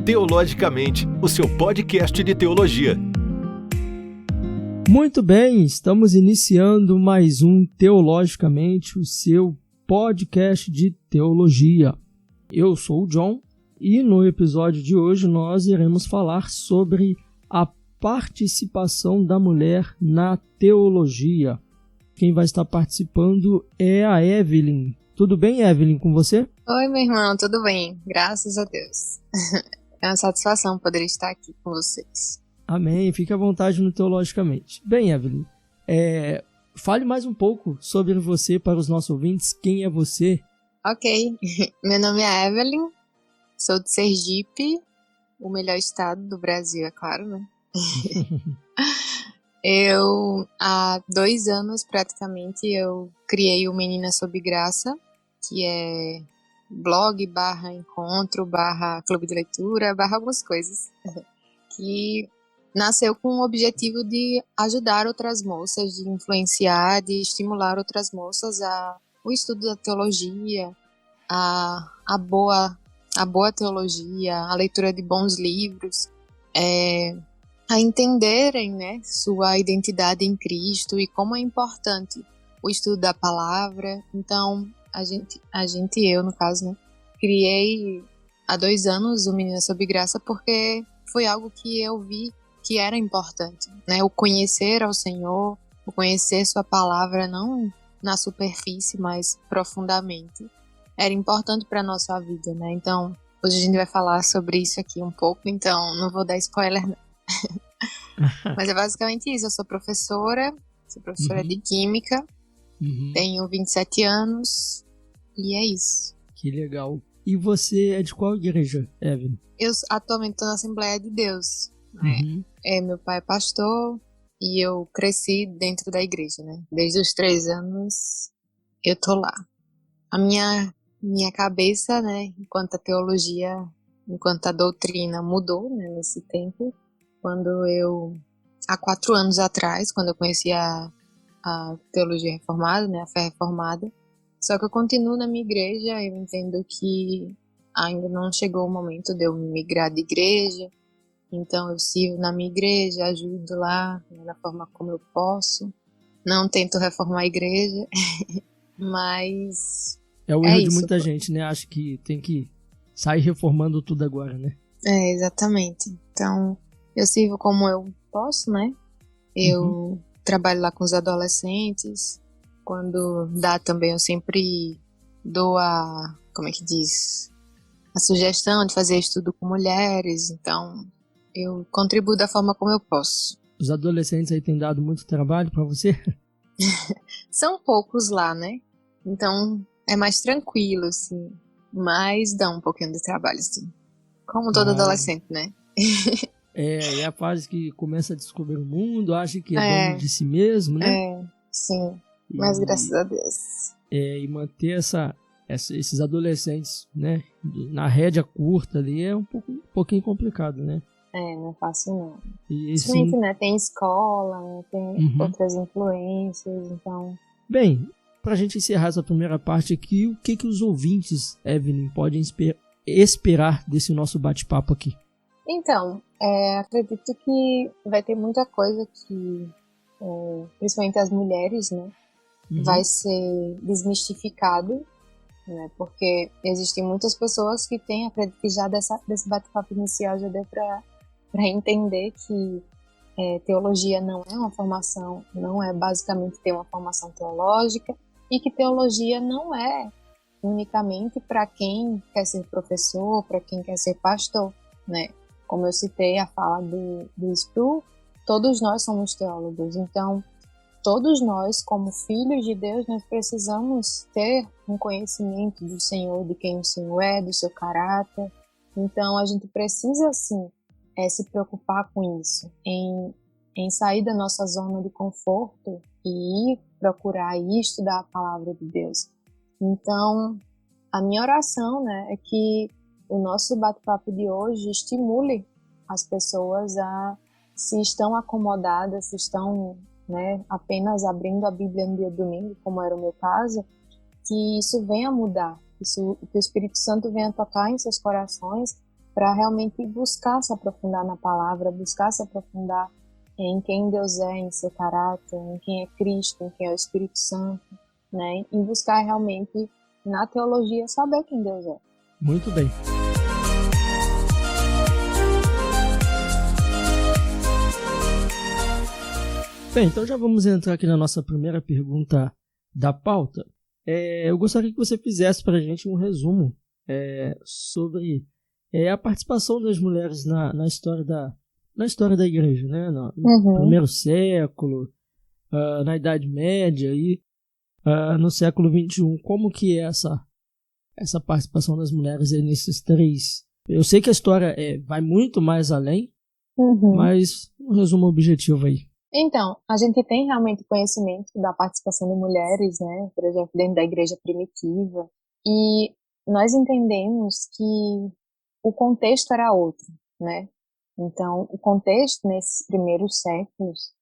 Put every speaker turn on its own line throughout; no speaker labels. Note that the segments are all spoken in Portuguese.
Teologicamente, o seu podcast de teologia.
Muito bem, estamos iniciando mais um Teologicamente, o seu podcast de teologia. Eu sou o John e no episódio de hoje nós iremos falar sobre a participação da mulher na teologia. Quem vai estar participando é a Evelyn. Tudo bem, Evelyn, com você?
Oi, meu irmão, tudo bem? Graças a Deus. É uma satisfação poder estar aqui com vocês.
Amém, fique à vontade no Teologicamente. Bem, Evelyn, fale mais um pouco sobre você para os nossos ouvintes. Quem é você?
Ok, meu nome é Evelyn, sou de Sergipe, o melhor estado do Brasil, é claro, né? Há 2 anos, praticamente, eu criei o Meninas Sob Graça, que é blog, /encontro, /clube de leitura, /algumas coisas, que nasceu com o objetivo de ajudar outras moças, de influenciar, de estimular outras moças o estudo da teologia, a boa teologia, a leitura de bons livros, a entenderem, né, sua identidade em Cristo e como é importante o estudo da palavra. Então, eu, no caso, né, criei há 2 anos o Meninas Sob Graça porque foi algo que eu vi que era importante, né, o conhecer ao Senhor, o conhecer sua palavra, não na superfície, mas profundamente. Era importante para a nossa vida, né, então, hoje a gente vai falar sobre isso aqui um pouco, então não vou dar spoiler, não. Mas é basicamente isso, eu sou professora de Química, tenho 27 anos e é isso.
Que legal. E você é de qual igreja, Evelyn?
Eu atualmente estou na Assembleia de Deus. Meu pai é pastor e eu cresci dentro da igreja, né? Desde os 3 anos eu tô lá. A minha cabeça, né, enquanto a teologia, enquanto a doutrina mudou, né, nesse tempo, há 4 anos atrás, quando eu conheci a teologia reformada, né, a fé reformada, só que eu continuo na minha igreja. Eu entendo que ainda não chegou o momento de eu migrar de igreja, então eu sirvo na minha igreja, ajudo lá, né, da forma como eu posso, não tento reformar a igreja, mas
é o erro de muita gente, né, acha que tem que sair reformando tudo agora, né?
Exatamente. Então eu sirvo como eu posso, né? Eu trabalho lá com os adolescentes. Quando dá também, eu sempre dou a sugestão de fazer estudo com mulheres. Então, eu contribuo da forma como eu posso.
Os adolescentes aí têm dado muito trabalho para você?
São poucos lá, né? Então, é mais tranquilo, assim. Mas dá um pouquinho de trabalho, assim. Como todo adolescente, né?
É a fase que começa a descobrir o mundo, acha que é dono de si mesmo, né?
Sim, mas graças a Deus.
E manter esses adolescentes, né, na rédea curta ali é um pouquinho complicado, né?
Não é fácil não.
Principalmente,
né, tem escola, né, tem outras influências, então...
Bem, pra gente encerrar essa primeira parte aqui, o que os ouvintes, Evelyn, podem esperar desse nosso bate-papo aqui?
Então, acredito que vai ter muita coisa que, principalmente as mulheres, né, vai ser desmistificado, né, porque existem muitas pessoas que têm, acredito que já desse bate-papo inicial já deu para entender que teologia não é uma formação, não é basicamente ter uma formação teológica, e que teologia não é unicamente para quem quer ser professor, para quem quer ser pastor, né? Como eu citei a fala do Sproul, todos nós somos teólogos, então todos nós, como filhos de Deus, nós precisamos ter um conhecimento do Senhor, de quem o Senhor é, do seu caráter. Então a gente precisa sim se preocupar com isso, em sair da nossa zona de conforto e ir procurar e estudar a palavra de Deus. Então a minha oração, né, é que o nosso bate-papo de hoje estimule as pessoas a, se estão acomodadas, se estão, né, apenas abrindo a Bíblia no dia de domingo, como era o meu caso, que isso venha mudar, que o Espírito Santo venha tocar em seus corações para realmente buscar se aprofundar na palavra, buscar se aprofundar em quem Deus é, em seu caráter, em quem é Cristo, em quem é o Espírito Santo, né? E buscar realmente na teologia saber quem Deus é.
Muito bem. Bem, então já vamos entrar aqui na nossa primeira pergunta da pauta. Eu gostaria que você fizesse para a gente um resumo sobre a participação das mulheres na história da igreja, né? No primeiro século, na Idade Média e no século XXI. Como que é essa participação das mulheres aí nesses três? Eu sei que a história vai muito mais além, mas um resumo objetivo aí.
Então, a gente tem realmente conhecimento da participação de mulheres, né? Por exemplo, dentro da igreja primitiva, e nós entendemos que o contexto era outro, né? Então, o contexto nesses primeiros séculos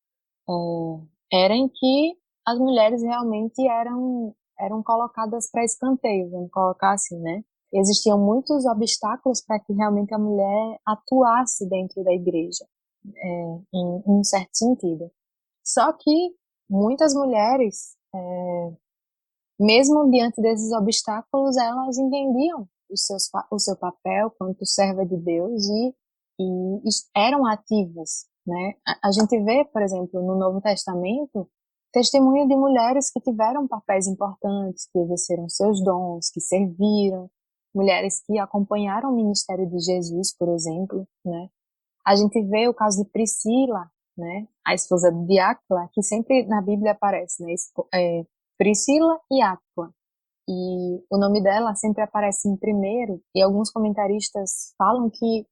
era em que as mulheres realmente eram colocadas para escanteio, vamos colocar assim, né? Existiam muitos obstáculos para que realmente a mulher atuasse dentro da igreja. Em um certo sentido. Só que muitas mulheres, mesmo diante desses obstáculos, elas entendiam o seu papel quanto serva de Deus e eram ativas, né? A gente vê, por exemplo, no Novo Testamento, testemunho de mulheres que tiveram papéis importantes, que exerceram seus dons, que serviram, mulheres que acompanharam o ministério de Jesus, por exemplo, né? A gente vê o caso de Priscila, né, a esposa de Áquila, que sempre na Bíblia aparece, né, Priscila e Áquila. E o nome dela sempre aparece em primeiro, e alguns comentaristas falam que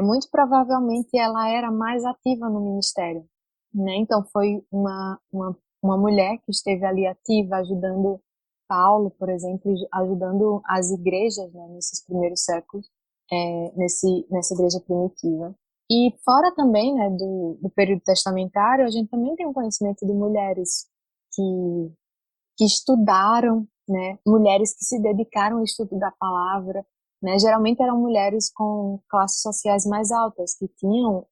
muito provavelmente ela era mais ativa no ministério, né? Então foi uma mulher que esteve ali ativa, ajudando Paulo, por exemplo, ajudando as igrejas, né, nesses primeiros séculos, nessa igreja primitiva. E fora também, né, do período testamentário, a gente também tem um conhecimento de mulheres que estudaram, né, mulheres que se dedicaram ao estudo da palavra, né, geralmente eram mulheres com classes sociais mais altas, que tinham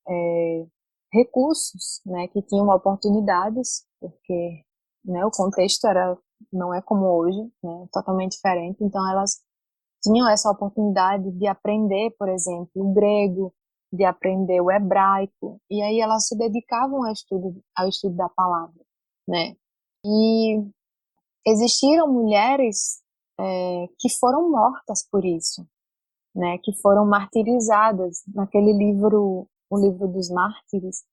recursos, né, que tinham oportunidades, porque, né, o contexto não é como hoje, né, totalmente diferente, então elas tinham essa oportunidade de aprender, por exemplo, o grego, de aprender o hebraico, e aí elas se dedicavam ao estudo da palavra, né? E existiram mulheres que foram mortas por isso, né? Que foram martirizadas. Naquele livro, o livro dos mártires,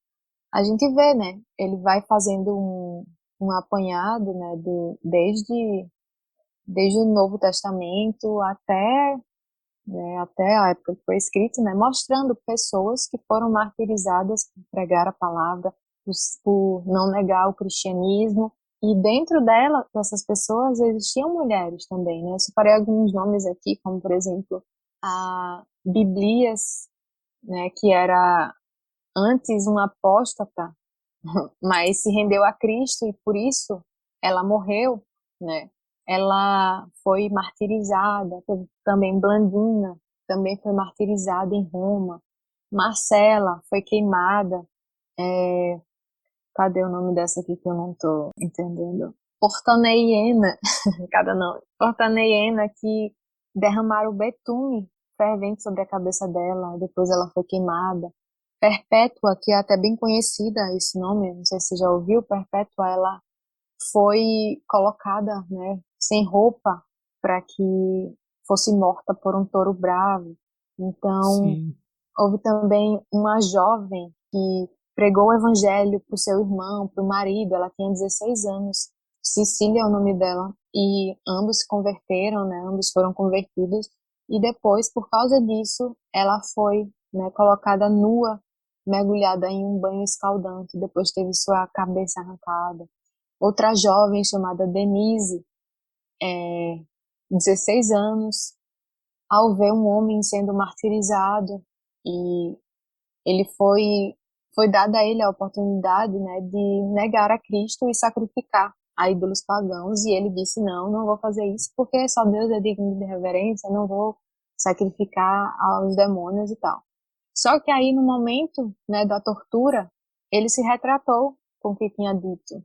a gente vê, né? Ele vai fazendo um apanhado, né? Desde o Novo Testamento até a época que foi escrito, né, mostrando pessoas que foram martirizadas por pregar a palavra, por não negar o cristianismo, e dentro dessas pessoas existiam mulheres também, né? Eu separei alguns nomes aqui, como por exemplo a Biblias, né, que era antes uma apóstata, mas se rendeu a Cristo e por isso ela morreu, né? Ela foi martirizada. Teve também Blandina, também foi martirizada em Roma. Marcela foi queimada. Cadê o nome dessa aqui que eu não estou entendendo? Portaneiena, cada nome. Portaneiena, que derramaram betume fervente sobre a cabeça dela, depois ela foi queimada. Perpétua, que é até bem conhecida esse nome, não sei se você já ouviu, Perpétua, ela foi colocada, né, sem roupa para que fosse morta por um touro bravo. Então,
Sim.
houve também uma jovem que pregou o evangelho para o seu irmão, para o marido, ela tinha 16 anos, Cecília é o nome dela, e ambos se converteram, né, ambos foram convertidos, e depois, por causa disso, ela foi, né, colocada nua, mergulhada em um banho escaldante, depois teve sua cabeça arrancada. Outra jovem chamada Denise, 16 anos, ao ver um homem sendo martirizado, e ele foi dada a ele a oportunidade, né, de negar a Cristo e sacrificar a ídolos pagãos, e ele disse, não vou fazer isso, porque só Deus é digno de reverência, não vou sacrificar aos demônios e tal. Só que aí no momento, né, da tortura, ele se retratou com o que tinha dito.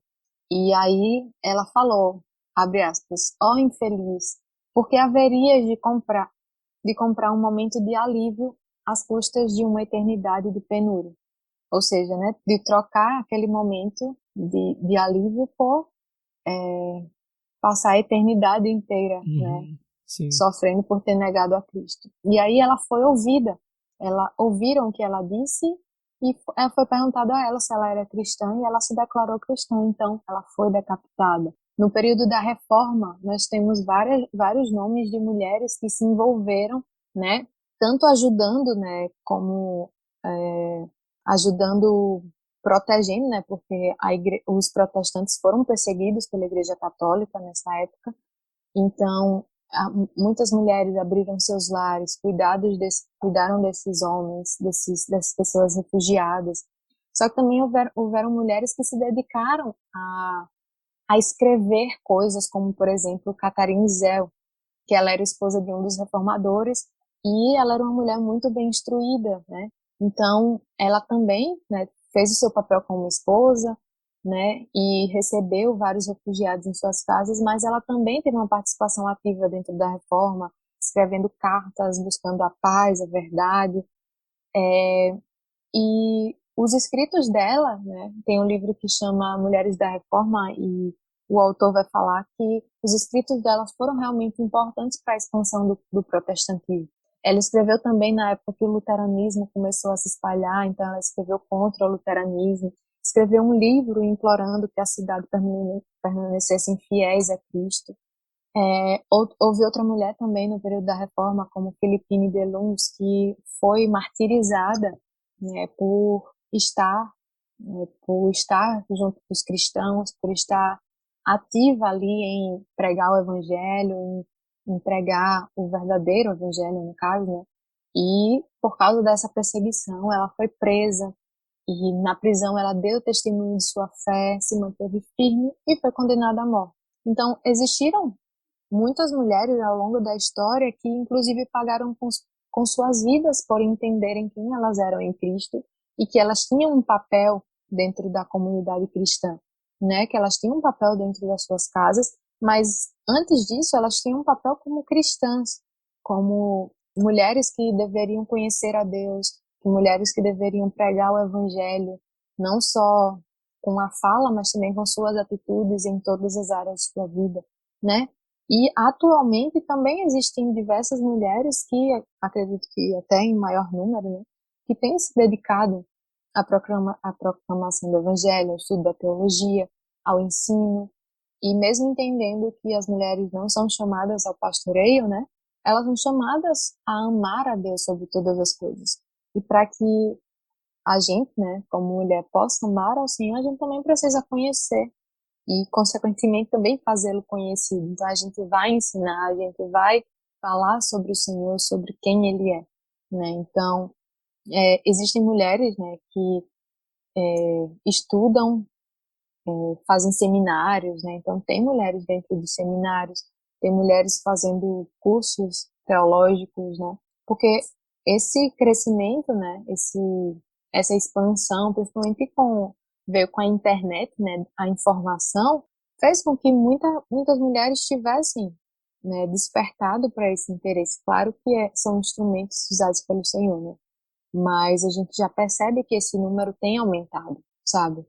E aí ela falou, abre aspas, ó infeliz, porque haverias de comprar um momento de alívio às custas de uma eternidade de penúria. Ou seja, né, de trocar aquele momento de alívio por passar a eternidade inteira, né,
Sim.
sofrendo por ter negado a Cristo. E aí ela foi ouvida, ouviram o que ela disse e foi perguntado a ela se ela era cristã e ela se declarou cristã, então ela foi decapitada. No período da Reforma, nós temos vários nomes de mulheres que se envolveram, né, tanto ajudando, né, como ajudando, protegendo, né, porque os protestantes foram perseguidos pela Igreja Católica nessa época. Então, muitas mulheres abriram seus lares, cuidaram desses homens, dessas pessoas refugiadas. Só que também houveram mulheres que se dedicaram a escrever coisas, como, por exemplo, Catharine Zell, que ela era esposa de um dos reformadores, e ela era uma mulher muito bem instruída, né? Então, ela também, né, fez o seu papel como esposa, né, e recebeu vários refugiados em suas casas, mas ela também teve uma participação ativa dentro da reforma, escrevendo cartas, buscando a paz, a verdade. E os escritos dela, né, tem um livro que chama Mulheres da Reforma, e o autor vai falar que os escritos dela foram realmente importantes para a expansão do protestantismo. Ela escreveu também na época que o luteranismo começou a se espalhar, então ela escreveu contra o luteranismo, escreveu um livro implorando que a cidade permanecessem fiéis a Cristo. Houve outra mulher também no período da Reforma, como Philippine de Luns, que foi martirizada, né, por estar junto com os cristãos, por estar ativa ali em pregar o evangelho, em pregar o verdadeiro evangelho, no caso, né? E por causa dessa perseguição, ela foi presa e na prisão ela deu testemunho de sua fé, se manteve firme e foi condenada à morte. Então, existiram muitas mulheres ao longo da história que inclusive pagaram com suas vidas por entenderem quem elas eram em Cristo e que elas tinham um papel dentro da comunidade cristã, né? Que elas tinham um papel dentro das suas casas, mas antes disso elas tinham um papel como cristãs, como mulheres que deveriam conhecer a Deus, mulheres que deveriam pregar o evangelho, não só com a fala, mas também com suas atitudes em todas as áreas de sua vida, né? E atualmente também existem diversas mulheres que, acredito que até em maior número, né, que têm se dedicado à proclamação do evangelho, ao estudo da teologia, ao ensino, e mesmo entendendo que as mulheres não são chamadas ao pastoreio, né, elas são chamadas a amar a Deus sobre todas as coisas. E para que a gente, né, como mulher, possa amar ao Senhor, a gente também precisa conhecer e, consequentemente, também fazê-lo conhecido. Então, a gente vai ensinar, a gente vai falar sobre o Senhor, sobre quem Ele é, né? Então, existem mulheres, né, que estudam, fazem seminários, né? Então, tem mulheres dentro dos seminários, tem mulheres fazendo cursos teológicos, né? Porque esse crescimento, né, essa expansão, principalmente veio com a internet, né, a informação, fez com que muitas mulheres tivessem, né, despertado para esse interesse. Claro que são instrumentos usados pelo Senhor, né? Mas a gente já percebe que esse número tem aumentado, sabe?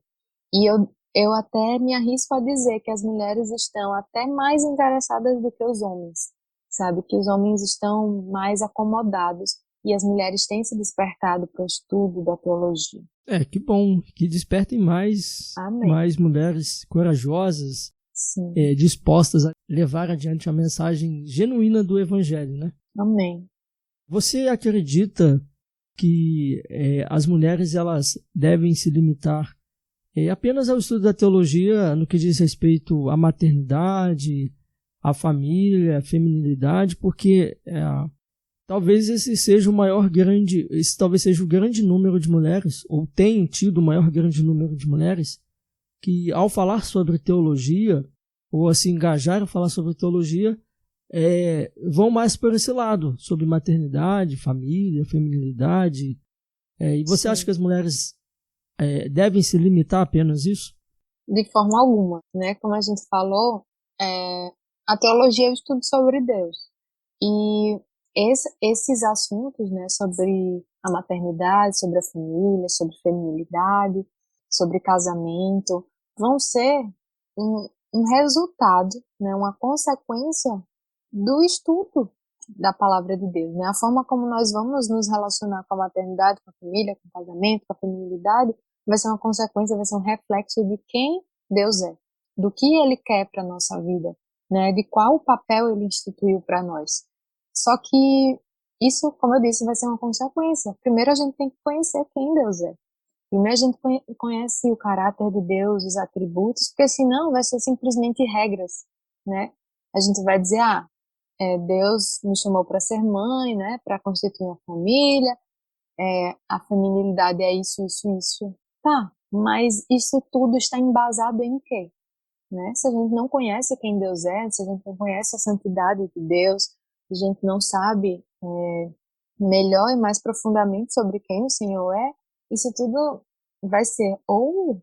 E eu até me arrisco a dizer que as mulheres estão até mais interessadas do que os homens, sabe? Que os homens estão mais acomodados e as mulheres têm se despertado para o estudo da teologia.
Que bom, que despertem mais mulheres corajosas, dispostas a levar adiante a mensagem genuína do Evangelho, né?
Amém.
Você acredita que as mulheres elas devem se limitar apenas ao estudo da teologia no que diz respeito à maternidade, à família, à feminilidade, porque talvez esse talvez seja o grande número de mulheres, ou tenham tido o maior grande número de mulheres, que ao falar sobre teologia, ou a se engajar a falar sobre teologia, vão mais por esse lado, sobre maternidade, família, feminilidade. E você acha que as mulheres devem se limitar a apenas isso?
De forma alguma, né? Como a gente falou, a teologia é o estudo sobre Deus. E esses assuntos, né, sobre a maternidade, sobre a família, sobre feminilidade, sobre casamento, vão ser um resultado, né, uma consequência do estudo da palavra de Deus, né? A forma como nós vamos nos relacionar com a maternidade, com a família, com o casamento, com a feminilidade, vai ser uma consequência, vai ser um reflexo de quem Deus é, do que Ele quer para nossa vida, né? De qual papel Ele instituiu para nós. Só que isso, como eu disse, vai ser uma consequência. Primeiro a gente tem que conhecer quem Deus é. Primeiro a gente conhece o caráter de Deus, os atributos, porque senão vai ser simplesmente regras, né? A gente vai dizer, Deus me chamou para ser mãe, né? Para constituir uma família, a feminilidade é isso, isso, isso. Tá, mas isso tudo está embasado em quê? Né? Se a gente não conhece quem Deus é, se a gente não conhece a santidade de Deus, se a gente não sabe melhor e mais profundamente sobre quem o Senhor é, isso tudo vai ser ou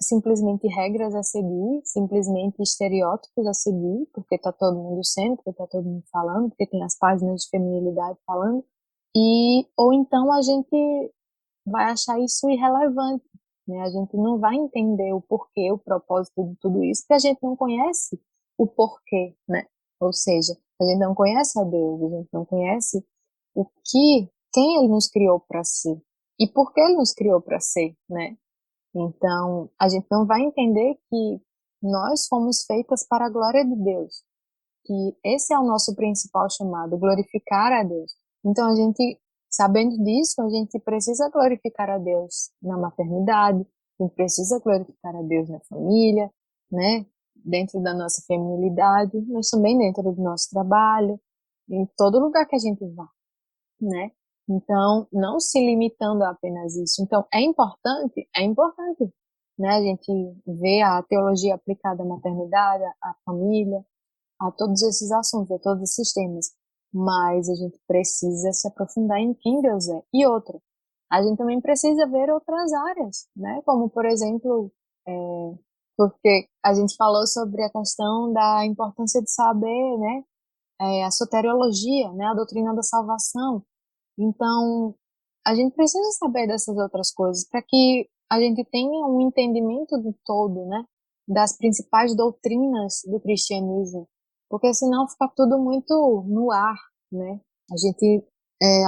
simplesmente regras a seguir, simplesmente estereótipos a seguir, porque está todo mundo sendo, porque está todo mundo falando, porque tem as páginas de feminilidade falando, ou então a gente vai achar isso irrelevante, né? A gente não vai entender o porquê, o propósito de tudo isso, porque a gente não conhece o porquê, né? Ou seja, a gente não conhece a Deus, a gente não conhece quem Ele nos criou para ser e por que Ele nos criou para ser, né? Então, a gente não vai entender que nós fomos feitas para a glória de Deus, que esse é o nosso principal chamado, glorificar a Deus. Então, a gente, sabendo disso, a gente precisa glorificar a Deus na maternidade, a gente precisa glorificar a Deus na família, né? Dentro da nossa feminilidade, mas também dentro do nosso trabalho, em todo lugar que a gente vá, né? Então, não se limitando a apenas isso. Então, é importante, né? A gente ver a teologia aplicada à maternidade, à família, a todos esses assuntos, a todos esses temas. Mas a gente precisa se aprofundar em quem Deus é. E outra, a gente também precisa ver outras áreas, né? Como, por exemplo, porque a gente falou sobre a questão da importância de saber, né? A soteriologia, né? A doutrina da salvação. Então, a gente precisa saber dessas outras coisas para que a gente tenha um entendimento do todo, né? Das principais doutrinas do cristianismo, porque senão fica tudo muito no ar, né? A gente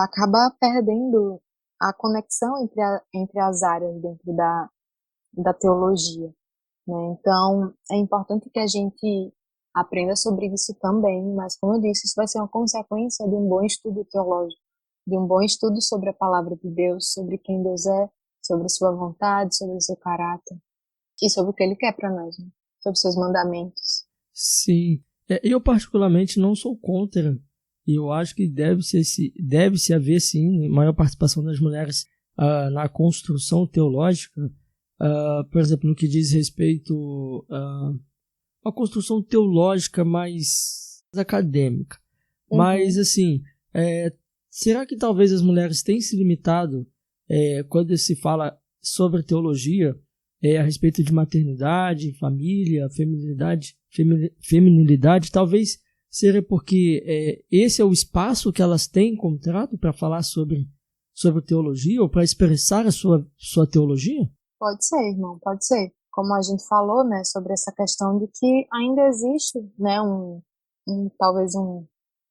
acaba perdendo a conexão entre as áreas dentro da teologia, né? Então, é importante que a gente aprenda sobre isso também, mas como eu disse, isso vai ser uma consequência de um bom estudo teológico, de um bom estudo sobre a palavra de Deus, sobre quem Deus é, sobre sua vontade, sobre o seu caráter e sobre o que Ele quer para nós, né? Sobre seus mandamentos.
Sim, eu particularmente não sou contra, e eu acho que deve-se haver sim maior participação das mulheres na construção teológica, por exemplo, no que diz respeito à construção teológica mais acadêmica.
Uhum.
Mas, assim, será que talvez as mulheres tenham se limitado, quando se fala sobre teologia, a respeito de maternidade, família, feminilidade, talvez seja porque esse é o espaço que elas têm encontrado para falar sobre teologia ou para expressar a sua teologia?
Pode ser, irmão, pode ser. Como a gente falou, né, sobre essa questão de que ainda existe, né, talvez um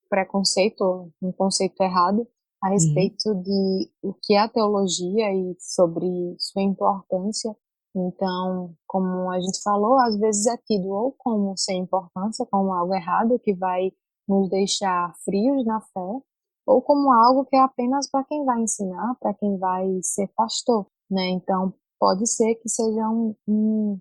preconceito, um conceito errado a respeito de o que é a teologia e sobre sua importância. Então, como a gente falou, às vezes é tido ou como sem importância, como algo errado que vai nos deixar frios na fé, ou como algo que é apenas para quem vai ensinar, para quem vai ser pastor, né? Então, pode ser que seja um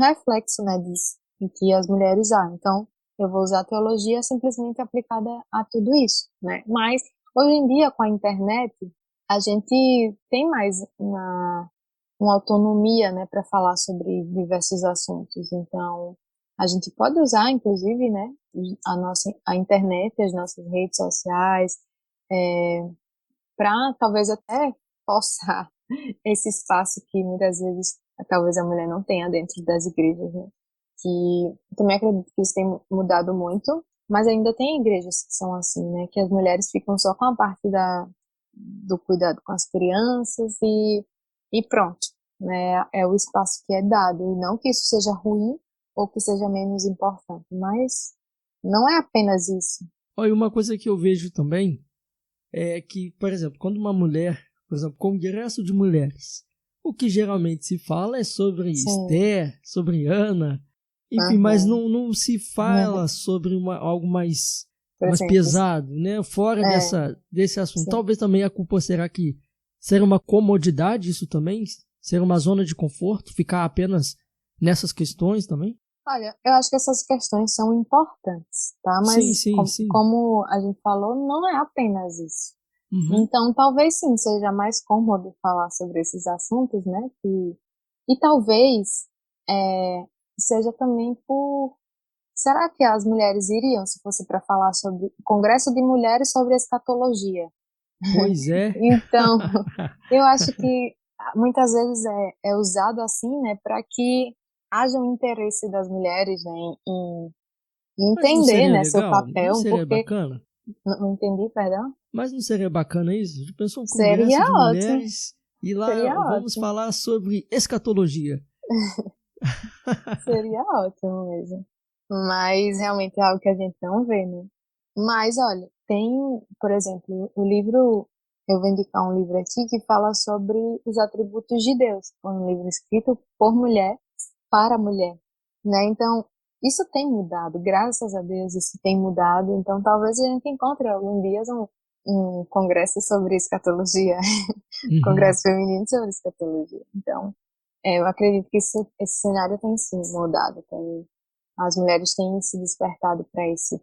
reflexo, né, disso, em que as mulheres então, eu vou usar a teologia simplesmente aplicada a tudo isso, né? Mas, hoje em dia, com a internet, a gente tem mais uma autonomia, né, para falar sobre diversos assuntos. Então, a gente pode usar, inclusive, né, a internet, as nossas redes sociais, para talvez até forçar esse espaço que muitas vezes talvez a mulher não tenha dentro das igrejas, né? Que também acredito que isso tem mudado muito, mas ainda tem igrejas que são assim, né? Que as mulheres ficam só com a parte do cuidado com as crianças e pronto, né? É o espaço que é dado, e não que isso seja ruim ou que seja menos importante, mas não é apenas isso.
Olha, uma coisa que eu vejo também é que, por exemplo, quando uma mulher, por exemplo, congresso de mulheres, o que geralmente se fala é sobre
Sim.
Esther, sobre Ana, enfim, mas não se fala sobre algo mais pesado, né? Fora desse assunto.
Sim.
Talvez também a culpa será que ser uma comodidade isso também? Ser uma zona de conforto? Ficar apenas nessas questões também?
Olha, eu acho que essas questões são importantes, tá? Mas
Sim.
como a gente falou, não é apenas isso.
Uhum.
Então, talvez sim, seja mais cômodo falar sobre esses assuntos, né? E talvez seja também por... Será que as mulheres iriam, se fosse para falar sobre o Congresso de Mulheres sobre Escatologia?
Pois é.
Então, eu acho que muitas vezes é usado assim, né? Para que haja um interesse das mulheres, né? Em
Mas não
entender,
seria
né, seu
legal? Não
papel,
seria
porque...
bacana?
Não entendi, perdão?
Mas não seria bacana isso? Já pensou um
Seria
congresso de
ótimo,
mulheres e lá
seria
vamos
ótimo.
falar sobre escatologia?
Seria ótimo mesmo. Mas realmente é algo que a gente não vê, né? Mas olha, tem, por exemplo, o livro, eu vou indicar um livro aqui que fala sobre os atributos de Deus. Foi um livro escrito por mulher, para mulher, né? Então, isso tem mudado, graças a Deus isso tem mudado. Então, talvez a gente encontre algum dia um congresso sobre escatologia,
Uhum.
congresso feminino sobre escatologia. Então, eu acredito que esse cenário tem sim mudado. As mulheres têm se despertado para esse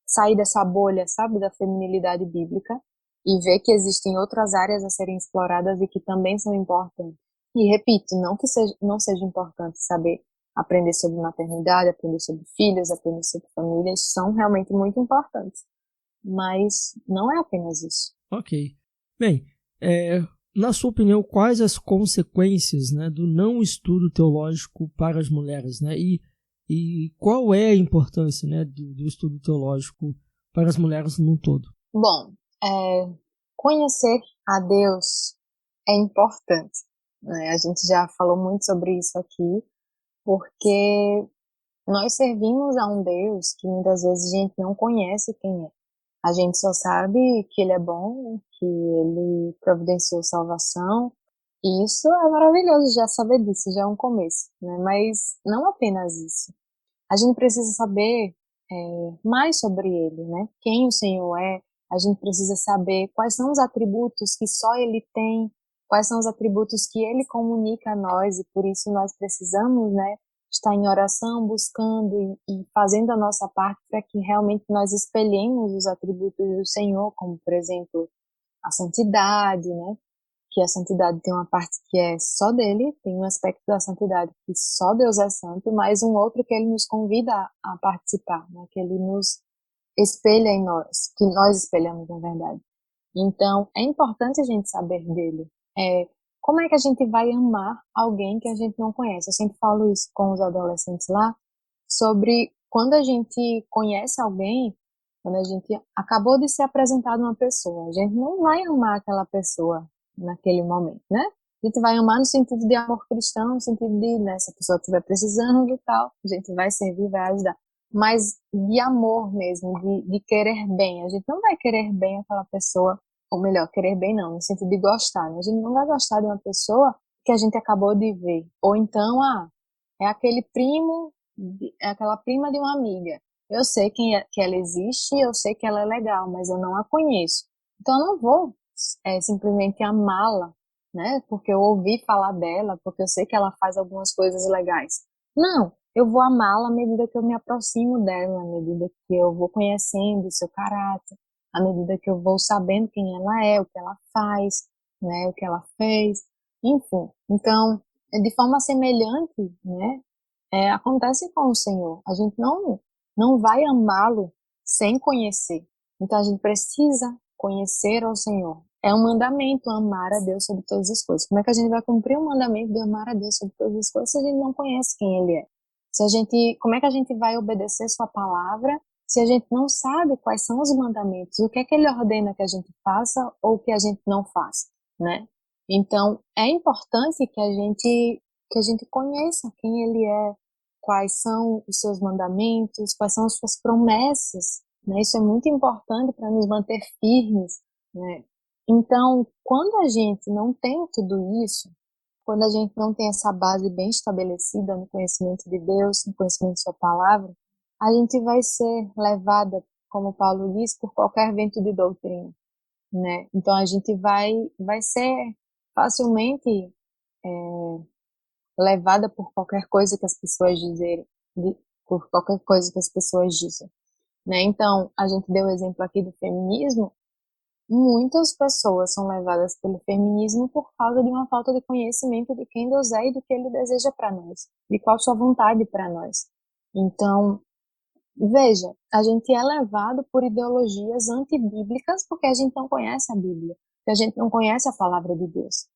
sair dessa bolha, sabe, da feminilidade bíblica e ver que existem outras áreas a serem exploradas e que também são importantes. E repito, não seja importante saber aprender sobre maternidade, aprender sobre filhos, aprender sobre família, isso são realmente muito importantes. Mas não é apenas isso.
Ok. Bem, na sua opinião, quais as consequências, né, do não estudo teológico para as mulheres, né? E qual é a importância, né, do estudo teológico para as mulheres no todo?
Bom, conhecer a Deus é importante, né? A gente já falou muito sobre isso aqui, porque nós servimos a um Deus que muitas vezes a gente não conhece quem é. A gente só sabe que Ele é bom, que Ele providenciou salvação, e isso é maravilhoso, já saber disso, já é um começo, né? Mas não apenas isso. A gente precisa saber mais sobre Ele, né? Quem o Senhor é. A gente precisa saber quais são os atributos que só Ele tem, quais são os atributos que Ele comunica a nós, e por isso nós precisamos, né, estar em oração, buscando e fazendo a nossa parte para que realmente nós espelhemos os atributos do Senhor, como, por exemplo, a santidade, né? Que a santidade tem uma parte que é só dele, tem um aspecto da santidade que só Deus é santo, mas um outro que ele nos convida a participar, né? Que ele nos espelha em nós, que nós espelhamos, na verdade. Então, é importante a gente saber dele. Como é que a gente vai amar alguém que a gente não conhece? Eu sempre falo isso com os adolescentes lá, sobre quando a gente conhece alguém, quando a gente acabou de ser apresentado uma pessoa, a gente não vai amar aquela pessoa naquele momento, né? A gente vai amar no sentido de amor cristão, no sentido de, né, se a pessoa estiver precisando e tal, a gente vai servir, vai ajudar. Mas de amor mesmo, de querer bem. A gente não vai querer bem aquela pessoa, ou melhor, querer bem não, no sentido de gostar, né? A gente não vai gostar de uma pessoa que a gente acabou de ver. Ou então, é aquele primo, é aquela prima de uma amiga. Eu sei que ela existe, eu sei que ela é legal, mas eu não a conheço. Então eu não vou simplesmente amá-la, né? Porque eu ouvi falar dela, porque eu sei que ela faz algumas coisas legais. Não, eu vou amá-la à medida que eu me aproximo dela, à medida que eu vou conhecendo o seu caráter, à medida que eu vou sabendo quem ela é, o que ela faz, né? O que ela fez, enfim. Então, de forma semelhante, né? Acontece com o Senhor. A gente não vai amá-lo sem conhecer. Então a gente precisa conhecer ao Senhor. É um mandamento amar a Deus sobre todas as coisas. Como é que a gente vai cumprir o mandamento de amar a Deus sobre todas as coisas se a gente não conhece quem Ele é? Como é que a gente vai obedecer sua palavra se a gente não sabe quais são os mandamentos? O que é que Ele ordena que a gente faça ou que a gente não faça, né? Então, é importante que a gente conheça quem Ele é, quais são os seus mandamentos, quais são as suas promessas, né? Isso é muito importante para nos manter firmes, né? Então, quando a gente não tem tudo isso, quando a gente não tem essa base bem estabelecida no conhecimento de Deus, no conhecimento de sua palavra, a gente vai ser levada, como Paulo diz, por qualquer vento de doutrina, né? Então a gente vai ser facilmente levada por qualquer coisa que as pessoas por qualquer coisa que as pessoas dizem, né? Então, a gente deu o exemplo aqui do feminismo. Muitas pessoas são levadas pelo feminismo por causa de uma falta de conhecimento de quem Deus é e do que Ele deseja para nós, de qual sua vontade para nós. Então, veja, a gente é levado por ideologias antibíblicas porque a gente não conhece a Bíblia, porque a gente não conhece a palavra de Deus.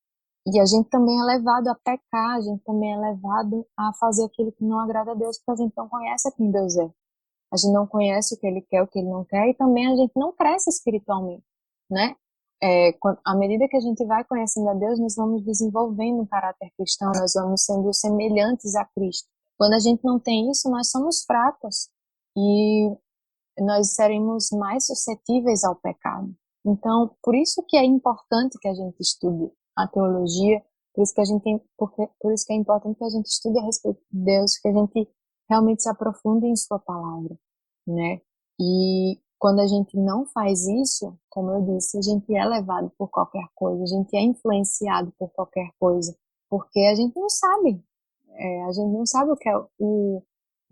E a gente também é levado a pecar, a gente também é levado a fazer aquilo que não agrada a Deus porque a gente não conhece quem Deus é. A gente não conhece o que Ele quer, o que Ele não quer, e também a gente não cresce espiritualmente, né? À medida que a gente vai conhecendo a Deus, nós vamos desenvolvendo um caráter cristão, nós vamos sendo semelhantes a Cristo. Quando a gente não tem isso, nós somos fracos e nós seremos mais suscetíveis ao pecado. Então, por isso que é importante que a gente estude a teologia, por isso que por isso que é importante que a gente estude a respeito de Deus, que a gente realmente se aprofunde em sua palavra, né? E quando a gente não faz isso, como eu disse, a gente é levado por qualquer coisa, a gente é influenciado por qualquer coisa, porque a gente não sabe, a gente não sabe o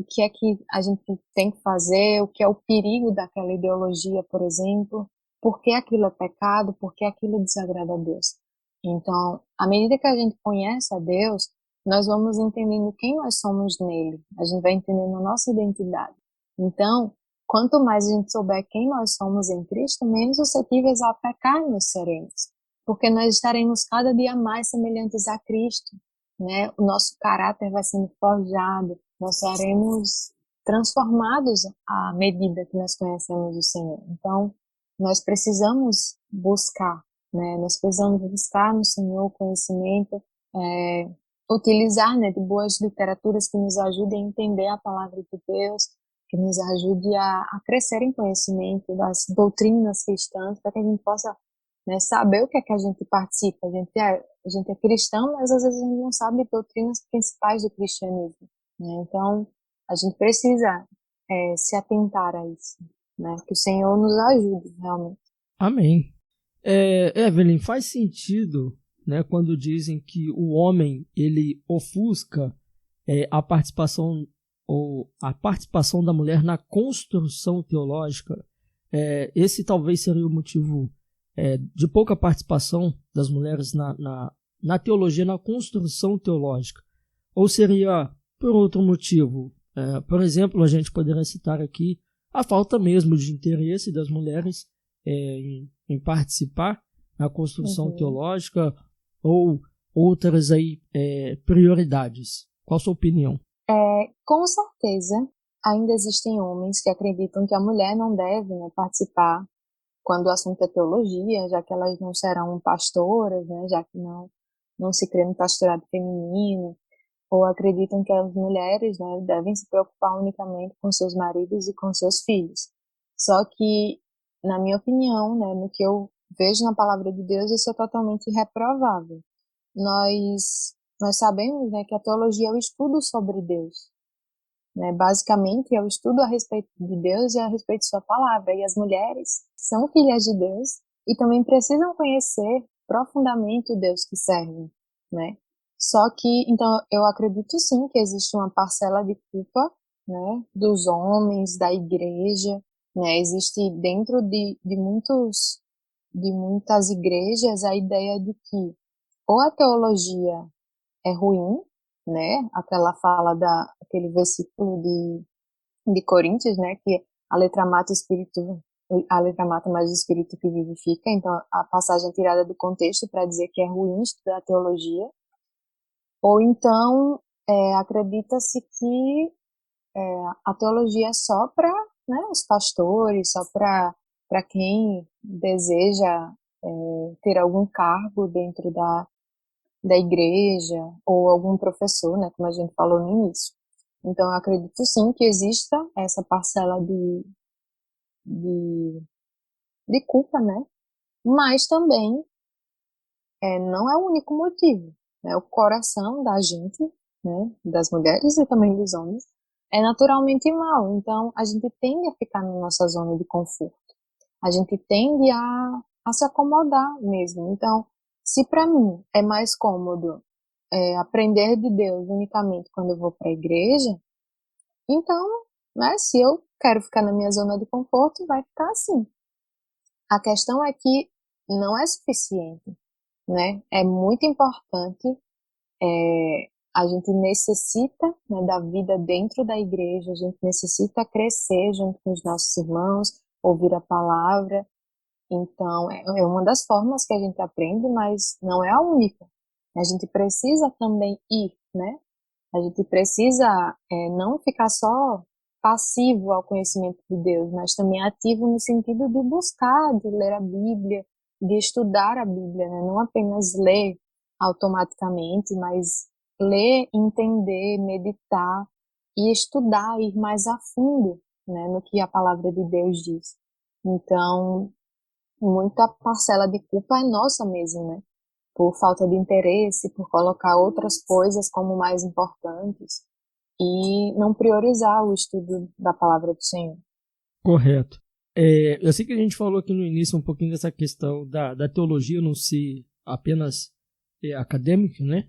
que é que a gente tem que fazer, o que é o perigo daquela ideologia, por exemplo, por que aquilo é pecado, por que aquilo desagrada a Deus. Então, à medida que a gente conhece a Deus, nós vamos entendendo quem nós somos nele, a gente vai entendendo a nossa identidade. Então, quanto mais a gente souber quem nós somos em Cristo, menos suscetíveis a pecar nós seremos, porque nós estaremos cada dia mais semelhantes a Cristo, né? O nosso caráter vai sendo forjado, nós seremos transformados à medida que nós conhecemos o Senhor. Então, nós precisamos buscar, né? Nós precisamos buscar no Senhor o conhecimento, utilizar, né, de boas literaturas que nos ajudem a entender a palavra de Deus, que nos ajude a crescer em conhecimento das doutrinas cristãs, para que a gente possa, né, saber o que é que a gente participa. A gente é cristão, mas às vezes a gente não sabe doutrinas principais do cristianismo, né? Então, a gente precisa se atentar a isso, né? Que o Senhor nos ajude, realmente.
Amém. Evelyn, faz sentido, né, quando dizem que o homem ele ofusca a participação da mulher na construção teológica. Esse talvez seria o motivo de pouca participação das mulheres na teologia, na construção teológica. Ou seria por outro motivo? Por exemplo, a gente poderia citar aqui a falta mesmo de interesse das mulheres em participar na construção teológica, ou outras aí, prioridades. Qual a sua opinião?
Com certeza, ainda existem homens que acreditam que a mulher não deve, né, participar quando o assunto é teologia, já que elas não serão pastoras, né, já que não se crê no pastorado feminino, ou acreditam que as mulheres, né, devem se preocupar unicamente com seus maridos e com seus filhos. Só que, na minha opinião, né, no que eu vejo na palavra de Deus, isso é totalmente reprovável. Nós sabemos, né, que a teologia é o estudo sobre Deus, né? Basicamente é o estudo a respeito de Deus e a respeito de sua palavra. E as mulheres são filhas de Deus e também precisam conhecer profundamente o Deus que servem, né? Só que, então, eu acredito sim que existe uma parcela de culpa, né, dos homens, da igreja, né? Existe dentro de muitas igrejas a ideia de que ou a teologia é ruim, né? Aquela fala aquele versículo de Coríntios, né, que a letra mata o espírito, a letra mata, mas o espírito que vivifica. Então, a passagem é tirada do contexto para dizer que é ruim estudar teologia. Ou então, acredita-se que a teologia é só para, né, os pastores, só para quem deseja ter algum cargo dentro da igreja, ou algum professor, né, como a gente falou no início. Então, eu acredito sim que exista essa parcela de, de culpa, né? Mas também não é o único motivo, né? O coração da gente, né, das mulheres e também dos homens, é naturalmente mau. Então, a gente tende a ficar na nossa zona de conforto. A gente tende a se acomodar mesmo. Então, se para mim é mais cômodo aprender de Deus unicamente quando eu vou para a igreja, então, né, se eu quero ficar na minha zona de conforto, vai ficar assim. A questão é que não é suficiente, né? É muito importante, a gente necessita, né, da vida dentro da igreja, a gente necessita crescer junto com os nossos irmãos, ouvir a palavra. Então, é uma das formas que a gente aprende, mas não é a única. A gente precisa também ir, né? A gente precisa não ficar só passivo ao conhecimento de Deus, mas também ativo no sentido de buscar, de ler a Bíblia, de estudar a Bíblia, né? Não apenas ler automaticamente, mas ler, entender, meditar e estudar, ir mais a fundo, né, no que a palavra de Deus diz. Então, muita parcela de culpa é nossa mesmo, né? Por falta de interesse, por colocar outras coisas como mais importantes e não priorizar o estudo da palavra do Senhor.
Correto. Eu sei que a gente falou aqui no início um pouquinho dessa questão da teologia não ser apenas acadêmica, né?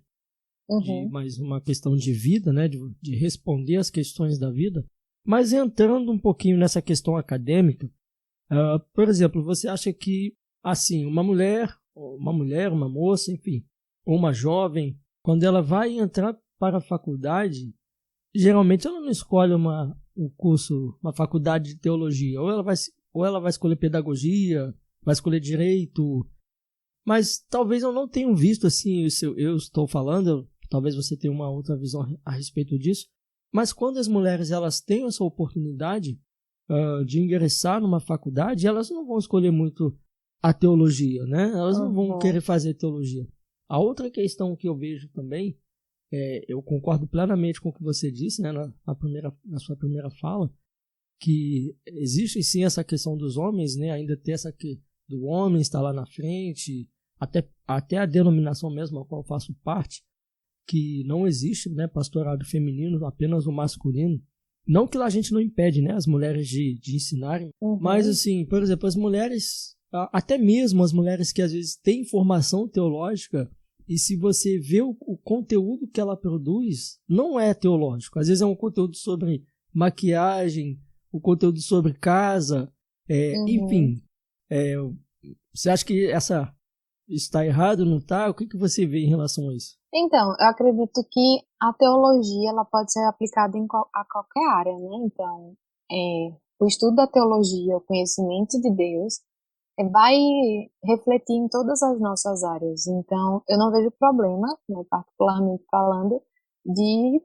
Uhum.
Mas uma questão de vida, né? De responder às questões da vida. Mas entrando um pouquinho nessa questão acadêmica, por exemplo, você acha que, assim, uma mulher, uma moça, enfim, ou uma jovem, quando ela vai entrar para a faculdade, geralmente ela não escolhe um curso, uma faculdade de teologia, ou ela vai escolher pedagogia, vai escolher direito, mas talvez eu não tenha visto assim, eu estou falando, talvez você tenha uma outra visão a respeito disso, mas quando as mulheres elas têm essa oportunidade de ingressar numa faculdade, elas não vão escolher muito a teologia, né? Elas não vão querer fazer teologia. A outra questão que eu vejo também, eu concordo plenamente com o que você disse, né, na sua primeira fala, que existe sim essa questão dos homens, né, ainda ter essa que do homem estar lá na frente, até a denominação mesmo a qual eu faço parte, que não existe, né, pastorado feminino, apenas o masculino. Não que a gente não impede, né, as mulheres de ensinarem, mas assim, por exemplo, as mulheres, até mesmo as mulheres que às vezes têm formação teológica, e se você vê o conteúdo que ela produz, não é teológico. Às vezes é um conteúdo sobre maquiagem, o conteúdo sobre casa, enfim. Você acha que está errado, não está? O que você vê em relação a isso?
Então, eu acredito que a teologia ela pode ser aplicada a qualquer área, né? Então, o estudo da teologia, o conhecimento de Deus, vai refletir em todas as nossas áreas. Então, eu não vejo problema, né, particularmente falando, de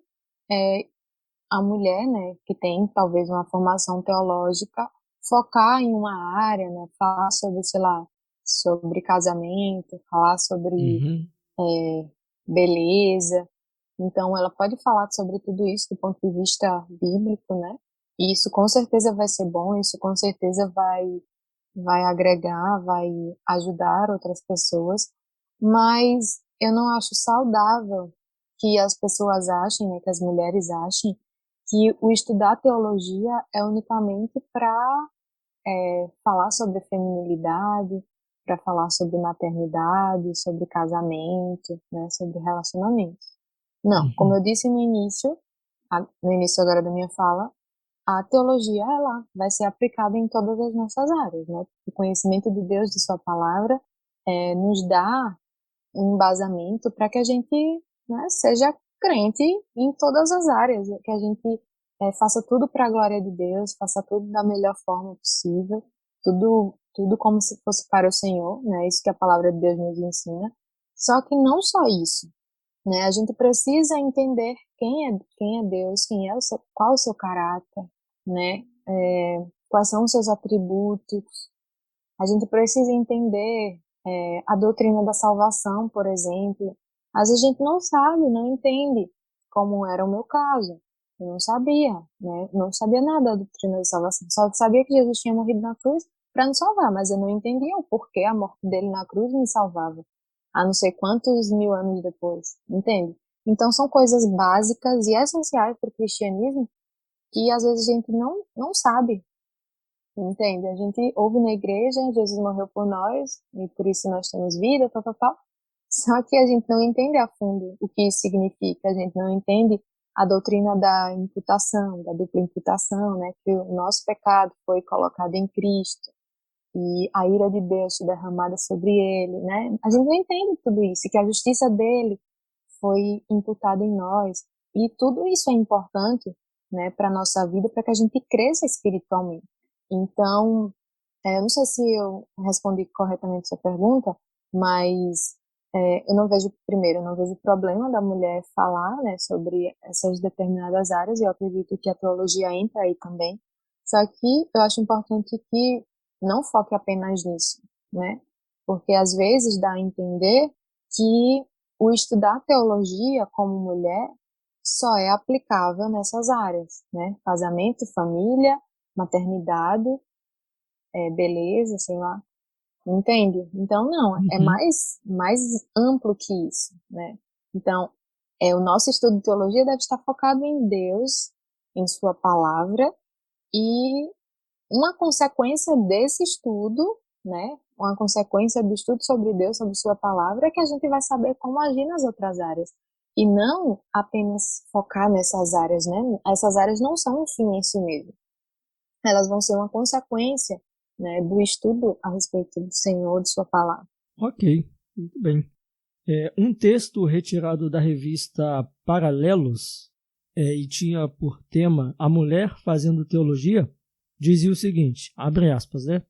a mulher, né, que tem talvez uma formação teológica, focar em uma área, né, falar sobre, sei lá, sobre casamento, falar sobre beleza. Então, ela pode falar sobre tudo isso do ponto de vista bíblico, né? E isso com certeza vai ser bom, isso com certeza vai agregar, vai ajudar outras pessoas, mas eu não acho saudável que as pessoas achem, né, que as mulheres achem, que o estudar teologia é unicamente para falar sobre feminilidade, para falar sobre maternidade, sobre casamento, né, sobre relacionamento. Não, como eu disse no início agora da minha fala, a teologia, ela vai ser aplicada em todas as nossas áreas, né? O conhecimento de Deus, de sua palavra, nos dá um embasamento para que a gente, né, seja crente em todas as áreas, que a gente faça tudo para a glória de Deus, faça tudo da melhor forma possível, tudo como se fosse para o Senhor, né? Isso que a palavra de Deus nos ensina. Só que não só isso, né? A gente precisa entender quem é Deus, qual é o seu caráter, né? Quais são os seus atributos. A gente precisa entender a doutrina da salvação, por exemplo. Às vezes a gente não sabe, não entende, como era o meu caso. Eu não sabia, né? Não sabia nada da doutrina da salvação. Só sabia que Jesus tinha morrido na cruz para nos salvar, mas eu não entendia o porquê a morte dele na cruz me salvava, a não sei quantos mil anos depois, entende? Então são coisas básicas e essenciais para o cristianismo que às vezes a gente não sabe, entende? A gente ouve na igreja, Jesus morreu por nós e por isso nós temos vida, tal, tal, tal. Só que a gente não entende a fundo o que isso significa, a gente não entende a doutrina da imputação, da dupla imputação, né? Que o nosso pecado foi colocado em Cristo e a ira de Deus foi derramada sobre ele, né? A gente não entende tudo isso, que a justiça dele foi imputada em nós. E tudo isso é importante, né, para a nossa vida, para que a gente cresça espiritualmente. Então, eu não sei se eu respondi corretamente sua pergunta, mas eu não vejo problema da mulher falar, né, sobre essas determinadas áreas, e eu acredito que a teologia entra aí também. Só que eu acho importante que não foque apenas nisso, né? Porque às vezes dá a entender que o estudar teologia como mulher só é aplicável nessas áreas, né? Casamento, família, maternidade, beleza, sei lá. Entende? Então, não, é
Uhum.
mais amplo que isso, né? Então, o nosso estudo de teologia deve estar focado em Deus, em sua palavra, e uma consequência desse estudo, né? Uma consequência do estudo sobre Deus, sobre sua palavra, é que a gente vai saber como agir nas outras áreas. E não apenas focar nessas áreas, né? Essas áreas não são um fim em si mesmo. Elas vão ser uma consequência, né, do estudo a respeito do Senhor, de sua palavra.
Ok, muito bem. Um texto retirado da revista Paralelos e tinha por tema A Mulher Fazendo Teologia, dizia o seguinte, abre aspas, né?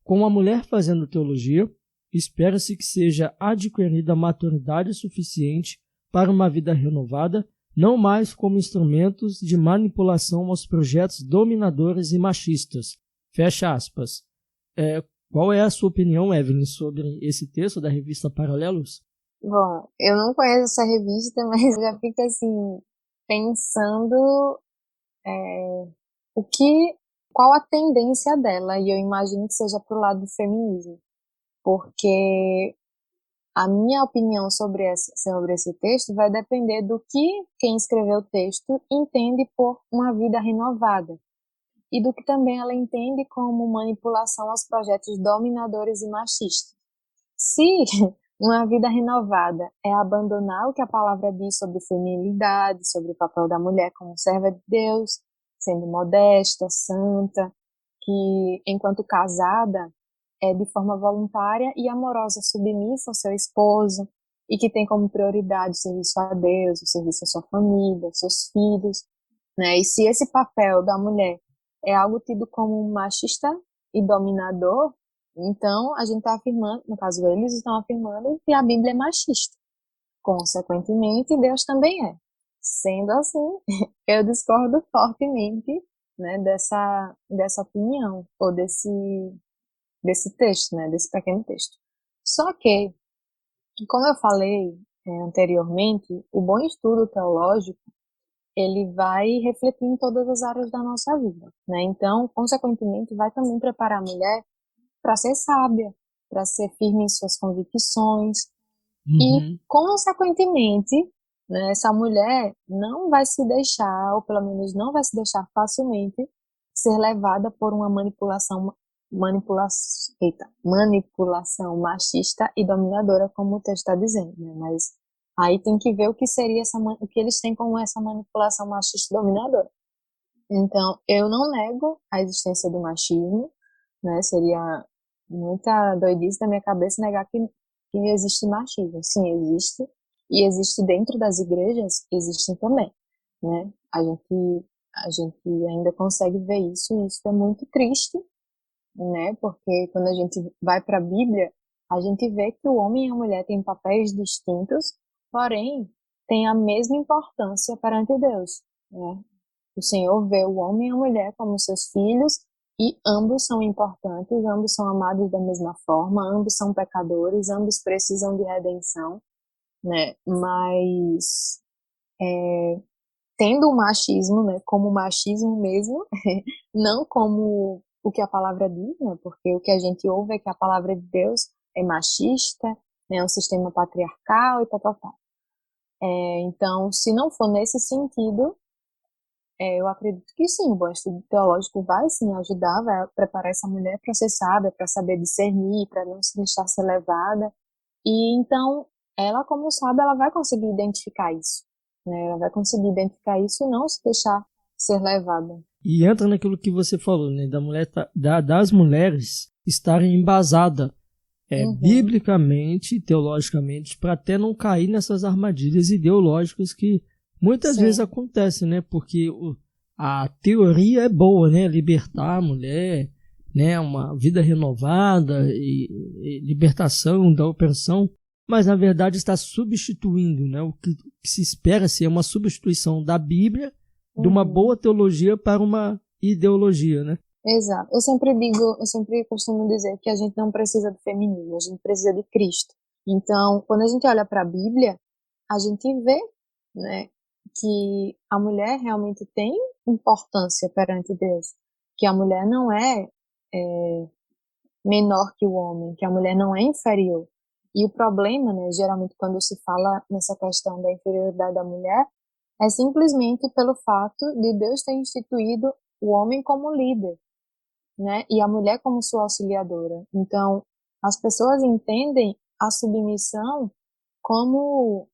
Com a mulher fazendo teologia, espera-se que seja adquirida maturidade suficiente para uma vida renovada, não mais como instrumentos de manipulação aos projetos dominadores e machistas. Fecha aspas. Qual é a sua opinião, Evelyn, sobre esse texto da revista Paralelos?
Bom, eu não conheço essa revista, mas já fico assim, pensando o que, qual a tendência dela, e eu imagino que seja pro lado do feminismo, porque a minha opinião sobre esse texto vai depender do que quem escreveu o texto entende por uma vida renovada, e do que também ela entende como manipulação aos projetos dominadores e machistas. Se uma vida renovada é abandonar o que a palavra diz sobre feminilidade, sobre o papel da mulher como serva de Deus, sendo modesta, santa, que enquanto casada é de forma voluntária e amorosa, submissa ao seu esposo e que tem como prioridade o serviço a Deus, o serviço à sua família, aos seus filhos, né? E se esse papel da mulher é algo tido como machista e dominador, então a gente está afirmando, no caso eles estão afirmando que a Bíblia é machista. Consequentemente, Deus também é. Sendo assim, eu discordo fortemente, né, dessa opinião, ou desse texto, né, desse pequeno texto. Só que, como eu falei anteriormente, o bom estudo teológico ele vai refletir em todas as áreas da nossa vida, né? Então, consequentemente, vai também preparar a mulher para ser sábia, para ser firme em suas convicções e,
Uhum.
consequentemente, né, essa mulher não vai se deixar, ou pelo menos não vai se deixar facilmente ser levada por uma manipulação machista e dominadora, como o texto está dizendo, né? Mas aí tem que ver o que seria o que eles têm como essa manipulação machista e dominadora. Então, eu não nego a existência do machismo, né? Seria muita doidice da minha cabeça negar que existe machismo. Sim, existe. E existe dentro das igrejas, existem também, né? A gente ainda consegue ver isso, e isso é muito triste, né? Porque quando a gente vai para a Bíblia, a gente vê que o homem e a mulher têm papéis distintos, porém têm a mesma importância perante Deus, né? O Senhor vê o homem e a mulher como seus filhos e ambos são importantes, ambos são amados da mesma forma, ambos são pecadores, ambos precisam de redenção, né? Mas tendo o machismo, né, como machismo mesmo, não como o que a palavra diz, né? Porque o que a gente ouve é que a palavra de Deus é machista, né? É um sistema patriarcal e tal, tal, tal. Então, se não for nesse sentido, eu acredito que sim, o bom estudo teológico vai sim ajudar, vai preparar essa mulher para ser sábia, para saber discernir, para não se deixar ser levada. E então, ela como sábia, ela vai conseguir identificar isso, né? Ela vai conseguir identificar isso e não se deixar ser levada.
E entra naquilo que você falou, né, da mulher das mulheres estarem embasadas biblicamente, teologicamente, para até não cair nessas armadilhas ideológicas que muitas
Sim.
vezes acontecem, né? Porque a teoria é boa, né? Libertar a mulher, né? Uma vida renovada e libertação da opressão, mas na verdade está substituindo, né? O que se espera ser uma substituição da Bíblia, de uma boa teologia para uma ideologia, né?
Exato. Eu sempre costumo dizer que a gente não precisa do feminismo, a gente precisa de Cristo. Então, quando a gente olha para a Bíblia, a gente vê, né, que a mulher realmente tem importância perante Deus, que a mulher não é menor que o homem, que a mulher não é inferior. E o problema, né, geralmente quando se fala nessa questão da inferioridade da mulher, é simplesmente pelo fato de Deus ter instituído o homem como líder, né, e a mulher como sua auxiliadora. Então, as pessoas entendem a submissão como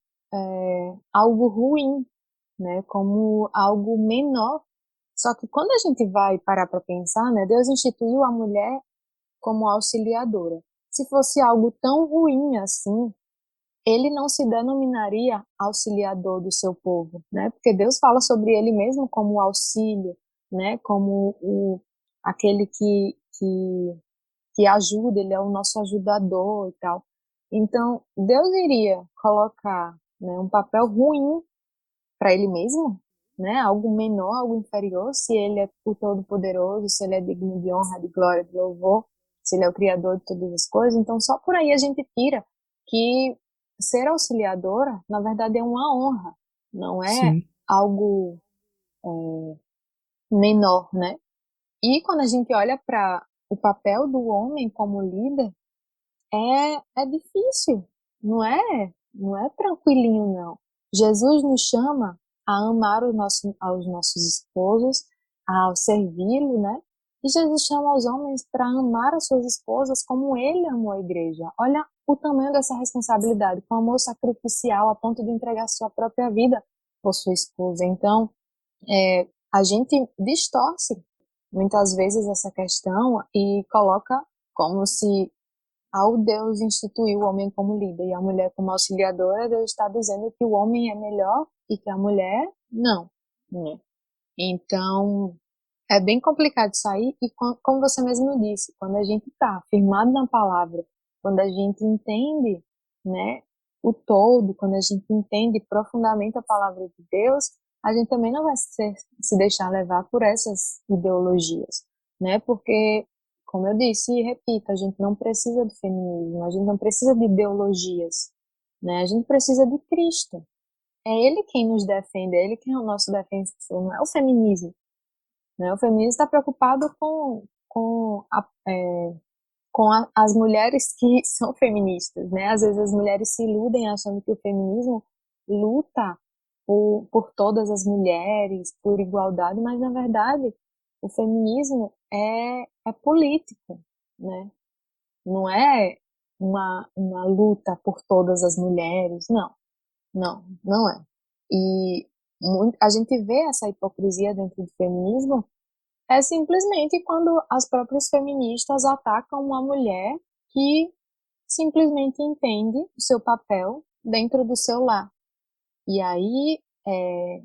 algo ruim, né, como algo menor. Só que quando a gente vai parar para pensar, né, Deus instituiu a mulher como auxiliadora. Se fosse algo tão ruim assim, ele não se denominaria auxiliador do seu povo, né? Porque Deus fala sobre ele mesmo como auxílio, né? Como aquele que ajuda, ele é o nosso ajudador e tal. Então, Deus iria colocar, né, um papel ruim para ele mesmo, né? Algo menor, algo inferior, se ele é o Todo-Poderoso, se ele é digno de honra, de glória, de louvor, se ele é o Criador de todas as coisas. Então, só por aí a gente tira que ser auxiliadora, na verdade, é uma honra, não é
Sim.
algo menor, né? E quando a gente olha para o papel do homem como líder, é difícil, não é tranquilinho, não. Jesus nos chama a amar aos nossos esposos, a servi-lo, né? E Jesus chama os homens para amar as suas esposas como ele amou a igreja. Olha o tamanho dessa responsabilidade, com amor sacrificial a ponto de entregar sua própria vida por sua esposa. Então, a gente distorce muitas vezes essa questão e coloca como se ao Deus instituir o homem como líder e a mulher como auxiliadora, Deus está dizendo que o homem é melhor e que a mulher não, né? Então, é bem complicado isso aí e como você mesmo disse, quando a gente está firmado na palavra, quando a gente entende, né, o todo, quando a gente entende profundamente a palavra de Deus, a gente também não vai se deixar levar por essas ideologias, né? Porque, como eu disse e repito, a gente não precisa do feminismo, a gente não precisa de ideologias, né? A gente precisa de Cristo. É Ele quem nos defende, é Ele quem é o nosso defensor, não é o feminismo, né? O feminismo está preocupado com as mulheres que são feministas, né? Às vezes as mulheres se iludem achando que o feminismo luta por todas as mulheres, por igualdade, mas na verdade o feminismo é político, né? Não é uma luta por todas as mulheres, não é. E a gente vê essa hipocrisia dentro do feminismo é simplesmente quando as próprias feministas atacam uma mulher que simplesmente entende o seu papel dentro do seu lar. E aí é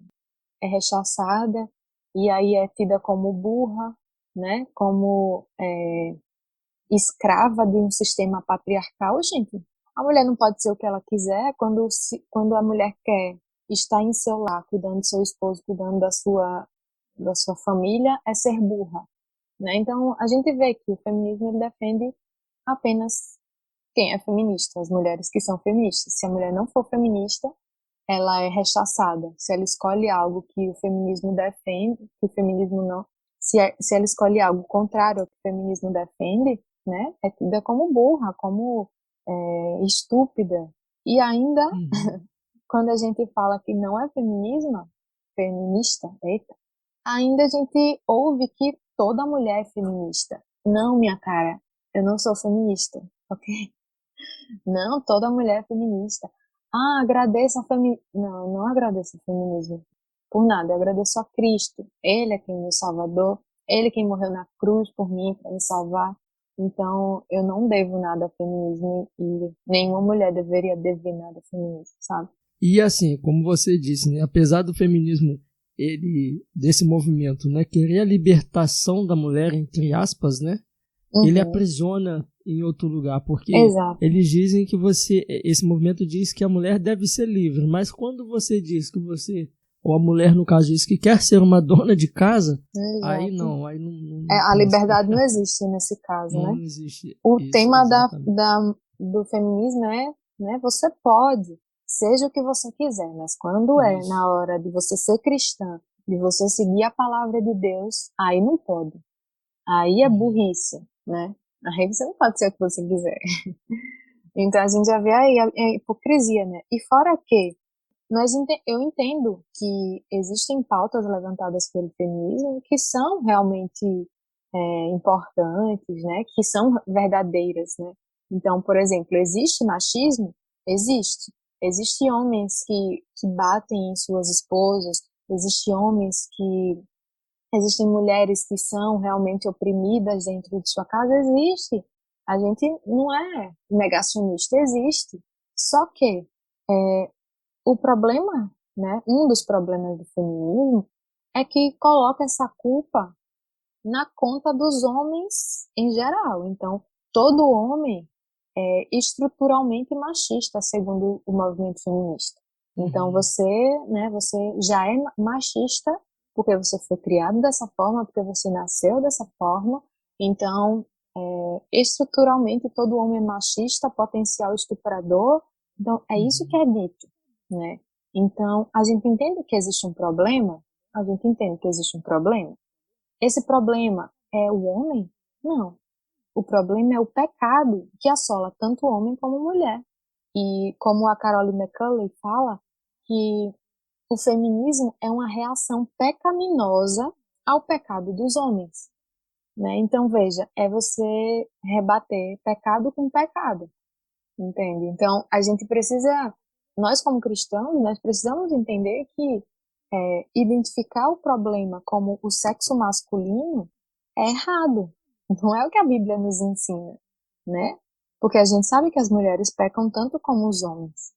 rechaçada, e aí é tida como burra, né? Como escrava de um sistema patriarcal. Gente, a mulher não pode ser o que ela quiser. Quando a mulher quer estar em seu lar, cuidando do seu esposo, cuidando da sua família, é ser burra, né? Então, a gente vê que o feminismo ele defende apenas quem é feminista, as mulheres que são feministas. Se a mulher não for feminista, ela é rechaçada. Se ela escolhe algo que o feminismo defende, que o feminismo não, se ela escolhe algo contrário ao que o feminismo defende, né, é tida como burra, como estúpida. E ainda, quando a gente fala que não é feminista, eita, ainda a gente ouve que toda mulher é feminista. Não, minha cara, eu não sou feminista, ok? Não, toda mulher é feminista. Ah, agradeço a feminismo. Não, não agradeço o feminismo por nada. Eu agradeço a Cristo. Ele é quem é meu salvador. Ele é quem morreu na cruz por mim para me salvar. Então, eu não devo nada ao feminismo e nenhuma mulher deveria dever nada ao feminismo, sabe?
E assim, como você disse, né, apesar do feminismo, desse movimento, né, querer a libertação da mulher, entre aspas, né, ele aprisiona em outro lugar, porque eles dizem que esse movimento diz que a mulher deve ser livre, mas quando você diz que ou a mulher no caso diz que quer ser uma dona de casa, aí não.
A liberdade não existe nesse caso,
não,
né?
Não existe.
O tema do feminismo é, né, você pode, seja o que você quiser, mas quando é na hora de você ser cristã, de você seguir a palavra de Deus, aí não pode. Aí é burrice, né? Aí você não pode ser o que você quiser. Então a gente já vê aí a hipocrisia, né? E fora que eu entendo que existem pautas levantadas pelo feminismo que são realmente importantes, né? Que são verdadeiras, né? Então, por exemplo, existe machismo? Existe. Existem homens que batem em suas esposas, existem mulheres que são realmente oprimidas dentro de sua casa, existe. A gente não é negacionista, existe. Só que o problema, né, um dos problemas do feminismo é que coloca essa culpa na conta dos homens em geral. Então, todo homem é estruturalmente machista, segundo o movimento feminista. Então, você já é machista porque você foi criado dessa forma, porque você nasceu dessa forma. Então, estruturalmente, todo homem é machista, potencial estuprador. Então, é isso que é dito, né? Então, a gente entende que existe um problema? A gente entende que existe um problema. Esse problema é o homem? Não. O problema é o pecado que assola tanto homem como mulher. E como a Carole McCulley fala, que o feminismo é uma reação pecaminosa ao pecado dos homens, né? Então, veja, é você rebater pecado com pecado, entende? Então, nós como cristãos, nós precisamos entender que identificar o problema como o sexo masculino é errado. Não é o que a Bíblia nos ensina, né? Porque a gente sabe que as mulheres pecam tanto como os homens.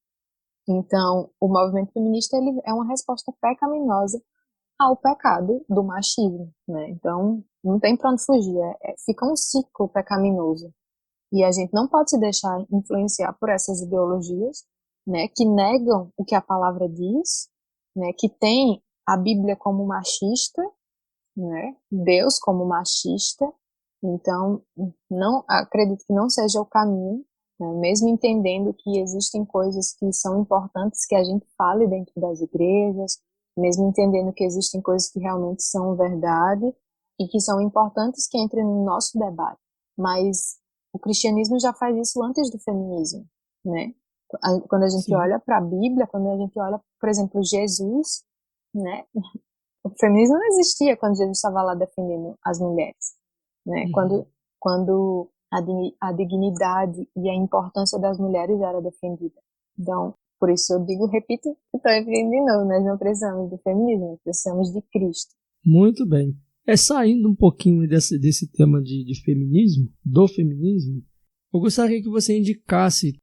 Então, o movimento feminista ele é uma resposta pecaminosa ao pecado do machismo, né? Então, não tem para onde fugir, fica um ciclo pecaminoso. E a gente não pode se deixar influenciar por essas ideologias, né, que negam o que a palavra diz, né, que tem a Bíblia como machista, né, Deus como machista. Então, não acredito que não seja o caminho, né, mesmo entendendo que existem coisas que são importantes que a gente fale dentro das igrejas, mesmo entendendo que existem coisas que realmente são verdade e que são importantes que entrem no nosso debate. Mas o cristianismo já faz isso antes do feminismo, né? Quando a gente olha para a Bíblia, quando a gente olha, por exemplo, Jesus, né? O feminismo não existia quando Jesus estava lá defendendo as mulheres, né? Quando a dignidade e a importância das mulheres era defendida. Então, por isso eu repito, estou repetindo de novo, nós não precisamos do feminismo, nós precisamos de Cristo.
Muito bem. Saindo um pouquinho desse tema do feminismo, eu gostaria que você indicasse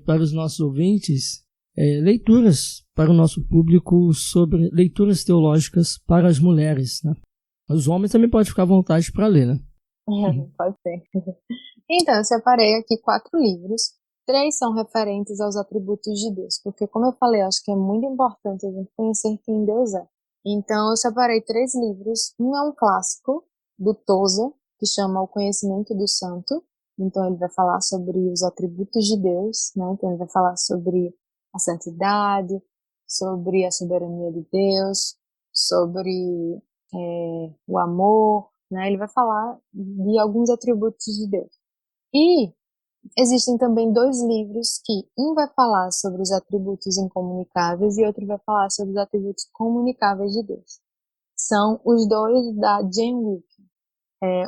para os nossos ouvintes leituras para o nosso público sobre leituras teológicas para as mulheres, né? Os homens também podem ficar à vontade para ler, né?
Pode ser. Então, eu separei aqui 4 livros. 3 são referentes aos atributos de Deus, porque, como eu falei, acho que é muito importante a gente conhecer quem Deus é. Então, eu separei 3 livros. Um é um clássico, do Tozer, que chama O Conhecimento do Santo. Então, ele vai falar sobre os atributos de Deus, né? Então, ele vai falar sobre a santidade, sobre a soberania de Deus, sobre o amor, né? Ele vai falar de alguns atributos de Deus. E existem também 2 livros que um vai falar sobre os atributos incomunicáveis e outro vai falar sobre os atributos comunicáveis de Deus. São os 2 da Jane Wilke.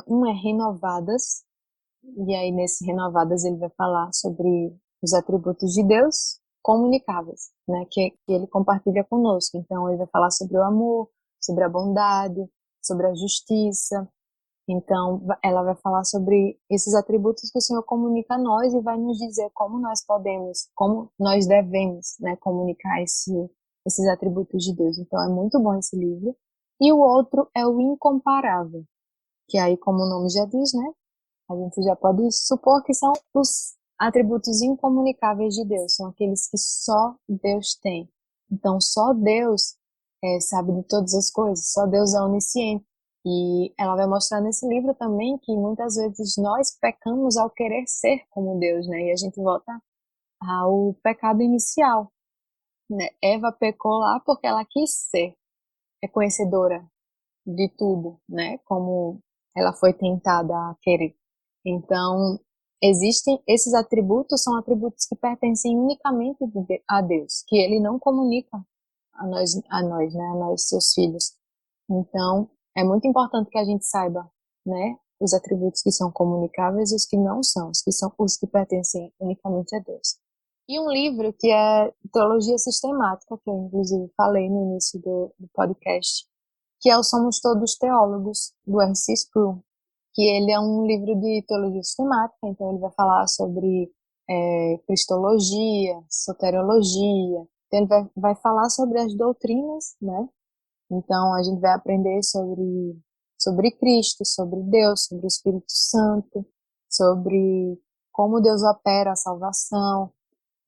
Um é Renovadas, e aí nesse Renovadas ele vai falar sobre os atributos de Deus comunicáveis, né, que ele compartilha conosco. Então ele vai falar sobre o amor, sobre a bondade, sobre a justiça. Então ela vai falar sobre esses atributos que o Senhor comunica a nós e vai nos dizer como nós podemos, como nós devemos, né, comunicar esses atributos de Deus. Então é muito bom esse livro. E o outro é o Incomparável, que aí, como o nome já diz, né, a gente já pode supor que são os atributos incomunicáveis de Deus, são aqueles que só Deus tem. Então, só Deus sabe de todas as coisas, só Deus é onisciente. E ela vai mostrar nesse livro também que muitas vezes nós pecamos ao querer ser como Deus, né? E a gente volta ao pecado inicial, né? Eva pecou lá porque ela quis ser, é conhecedora de tudo, né? Como ela foi tentada a querer. Então, existem esses atributos, são atributos que pertencem unicamente a Deus, que Ele não comunica a nós, né, a nós, seus filhos. Então, é muito importante que a gente saiba, né, os atributos que são comunicáveis e os que não são, os que pertencem unicamente a Deus. E um livro que é Teologia Sistemática, que eu inclusive falei no início do podcast, que é o Somos Todos Teólogos, do R.C. Sproul, que ele é um livro de teologia sistemática, então ele vai falar sobre cristologia, soteriologia, então ele vai falar sobre as doutrinas, né? Então a gente vai aprender sobre Cristo, sobre Deus, sobre o Espírito Santo, sobre como Deus opera a salvação,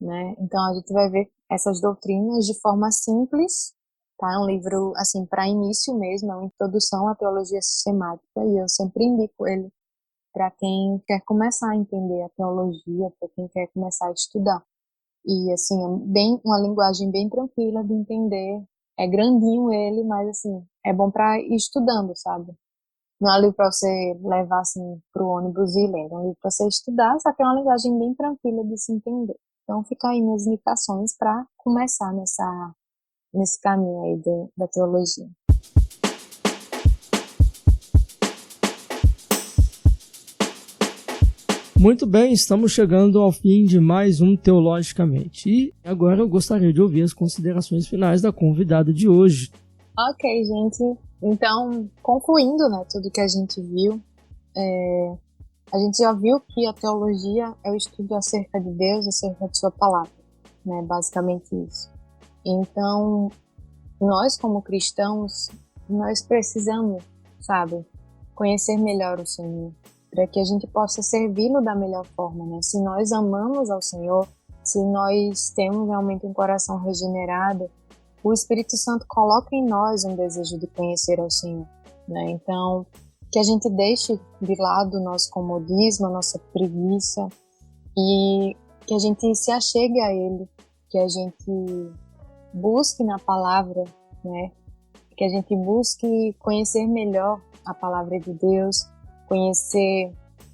né? Então a gente vai ver essas doutrinas de forma simples, tá? É um livro assim para início mesmo, é uma introdução à teologia sistemática e eu sempre indico ele para quem quer começar a entender a teologia, para quem quer começar a estudar. E assim, é uma linguagem bem tranquila de entender. É grandinho ele, mas assim, é bom para ir estudando, sabe? Não é um livro para você levar assim pro ônibus e ler, é um livro para você estudar, só que é uma linguagem bem tranquila de se entender. Então fica aí minhas indicações para começar nesse caminho aí da teologia.
Muito bem, estamos chegando ao fim de mais um Teologicamente. E agora eu gostaria de ouvir as considerações finais da convidada de hoje.
Ok, gente. Então, concluindo, né, tudo que a gente viu, a gente já viu que a teologia é o estudo acerca de Deus, acerca de sua palavra, né, basicamente isso. Então, nós como cristãos, nós precisamos, sabe, conhecer melhor o Senhor, para que a gente possa servi-lo da melhor forma, né? Se nós amamos ao Senhor, se nós temos realmente um coração regenerado, o Espírito Santo coloca em nós um desejo de conhecer ao Senhor, né? Então, que a gente deixe de lado o nosso comodismo, a nossa preguiça e que a gente se achegue a Ele, que a gente busque na palavra, né? Que a gente busque conhecer melhor a palavra de Deus, conhecer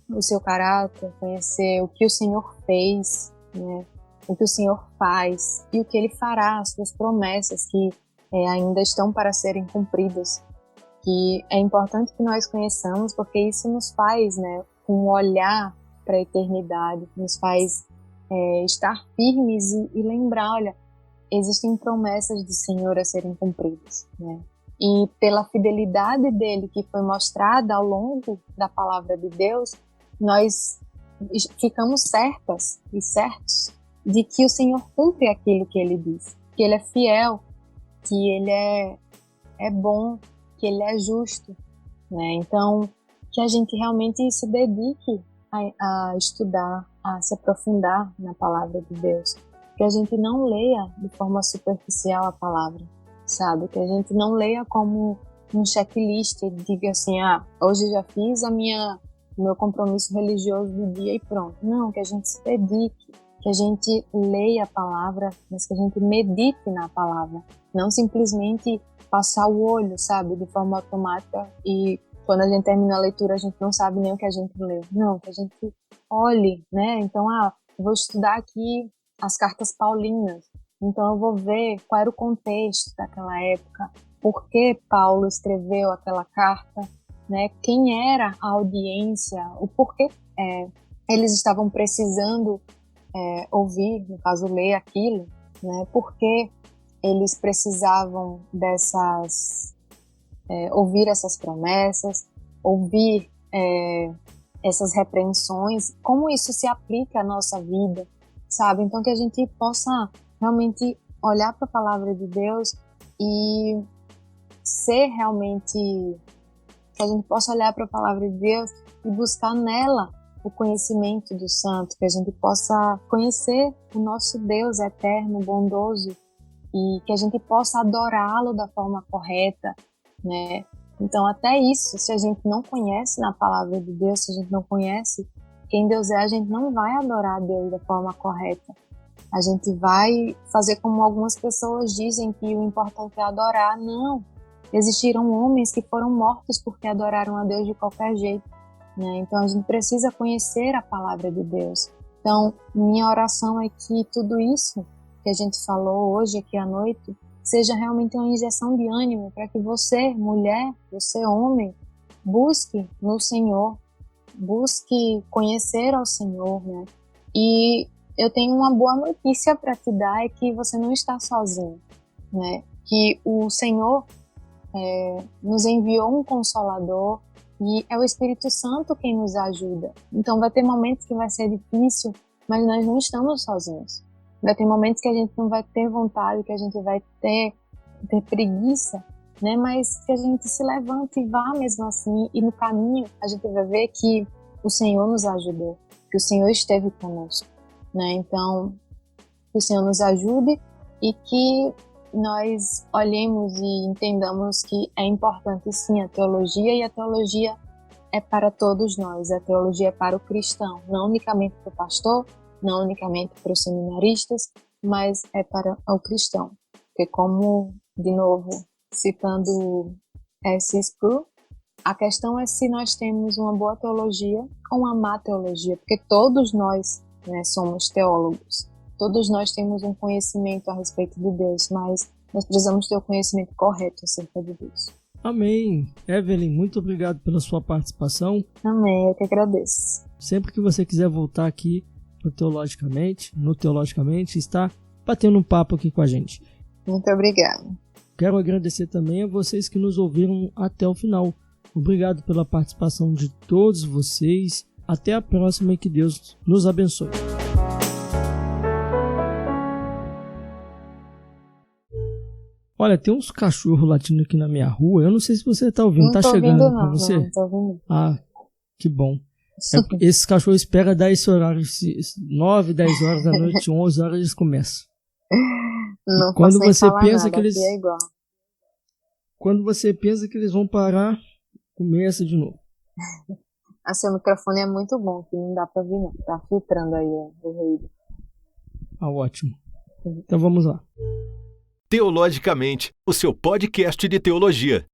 o seu caráter, conhecer o que o Senhor fez, né? O que o Senhor faz e o que Ele fará, as suas promessas que ainda estão para serem cumpridas. Que é importante que nós conheçamos, porque isso nos faz, né, um olhar para a eternidade, nos faz estar firmes e lembrar, olha, existem promessas do Senhor a serem cumpridas, né? E pela fidelidade dele que foi mostrada ao longo da palavra de Deus, nós ficamos certas e certos de que o Senhor cumpre aquilo que Ele diz, que Ele é fiel, que Ele é bom, que Ele é justo, né? Então, que a gente realmente se dedique a estudar, a se aprofundar na palavra de Deus, que a gente não leia de forma superficial a palavra, sabe? Que a gente não leia como um checklist e diga assim, hoje já fiz o meu compromisso religioso do dia e pronto. Não, que a gente se dedique, que a gente leia a palavra, mas que a gente medite na palavra, não simplesmente passar o olho, sabe, de forma automática, e quando a gente termina a leitura a gente não sabe nem o que a gente leu. Não, que a gente olhe, né? Então, eu vou estudar aqui as cartas paulinas, então eu vou ver qual era o contexto daquela época, por que Paulo escreveu aquela carta, né? Quem era a audiência, o porquê eles estavam precisando ouvir, no caso ler aquilo, né? Por que eles precisavam ouvir essas promessas, ouvir essas repreensões, como isso se aplica à nossa vida, sabe? Então que a gente possa realmente olhar para a palavra de Deus e ser realmente, que a gente possa olhar para a palavra de Deus e buscar nela o conhecimento do santo, que a gente possa conhecer o nosso Deus eterno, bondoso, e que a gente possa adorá-lo da forma correta, né? Então até isso, se a gente não conhece na palavra de Deus, se a gente não conhece quem Deus é, a gente não vai adorar a Deus da forma correta. A gente vai fazer como algumas pessoas dizem, que o importante é adorar. Não, existiram homens que foram mortos porque adoraram a Deus de qualquer jeito, né? Então a gente precisa conhecer a palavra de Deus. Então minha oração é que tudo isso que a gente falou hoje aqui à noite seja realmente uma injeção de ânimo para que você, mulher, você, homem, busque no Senhor, busque conhecer ao Senhor, né? E eu tenho uma boa notícia para te dar, é que você não está sozinho, né? Que o Senhor nos enviou um Consolador e é o Espírito Santo quem nos ajuda. Então vai ter momentos que vai ser difícil, mas nós não estamos sozinhos. Vai ter momentos que a gente não vai ter vontade, que a gente vai ter preguiça, né? Mas que a gente se levante e vá mesmo assim, e no caminho a gente vai ver que o Senhor nos ajudou, que o Senhor esteve conosco, né? Então, que o Senhor nos ajude e que nós olhemos e entendamos que é importante sim a teologia, e a teologia é para todos nós, a teologia é para o cristão, não unicamente para o pastor, não unicamente para os seminaristas, mas é para o cristão. Porque como, de novo, citando S. Sproul, a questão é se nós temos uma boa teologia ou uma má teologia, porque todos nós, né, somos teólogos, todos nós temos um conhecimento a respeito de Deus, mas nós precisamos ter o conhecimento correto acerca de Deus.
Amém. Evelyn, muito obrigado pela sua participação.
Amém, eu que agradeço.
Sempre que você quiser voltar aqui no Teologicamente, está batendo um papo aqui com a gente.
Muito obrigada.
Quero agradecer também a vocês que nos ouviram até o final. Obrigado pela participação de todos vocês. Até a próxima e que Deus nos abençoe. Olha, tem uns cachorros latindo aqui na minha rua. Eu não sei se você está ouvindo.
Não
tá
tô
chegando
ouvindo,
para
não.
você?
Não tô ouvindo.
Ah, que bom. Esses cachorros esperam dar esse horário, 9, 10 horas da noite, 11 horas eles começam.
Não
quando
posso nem
você
falar
pensa
nada,
que eles,
aqui é igual.
quando você pensa que eles vão parar, começa de novo.
Seu microfone é muito bom, que não dá pra ouvir não. Tá filtrando aí o ruído.
Ah, ótimo. Então vamos lá.
Teologicamente, o seu podcast de teologia.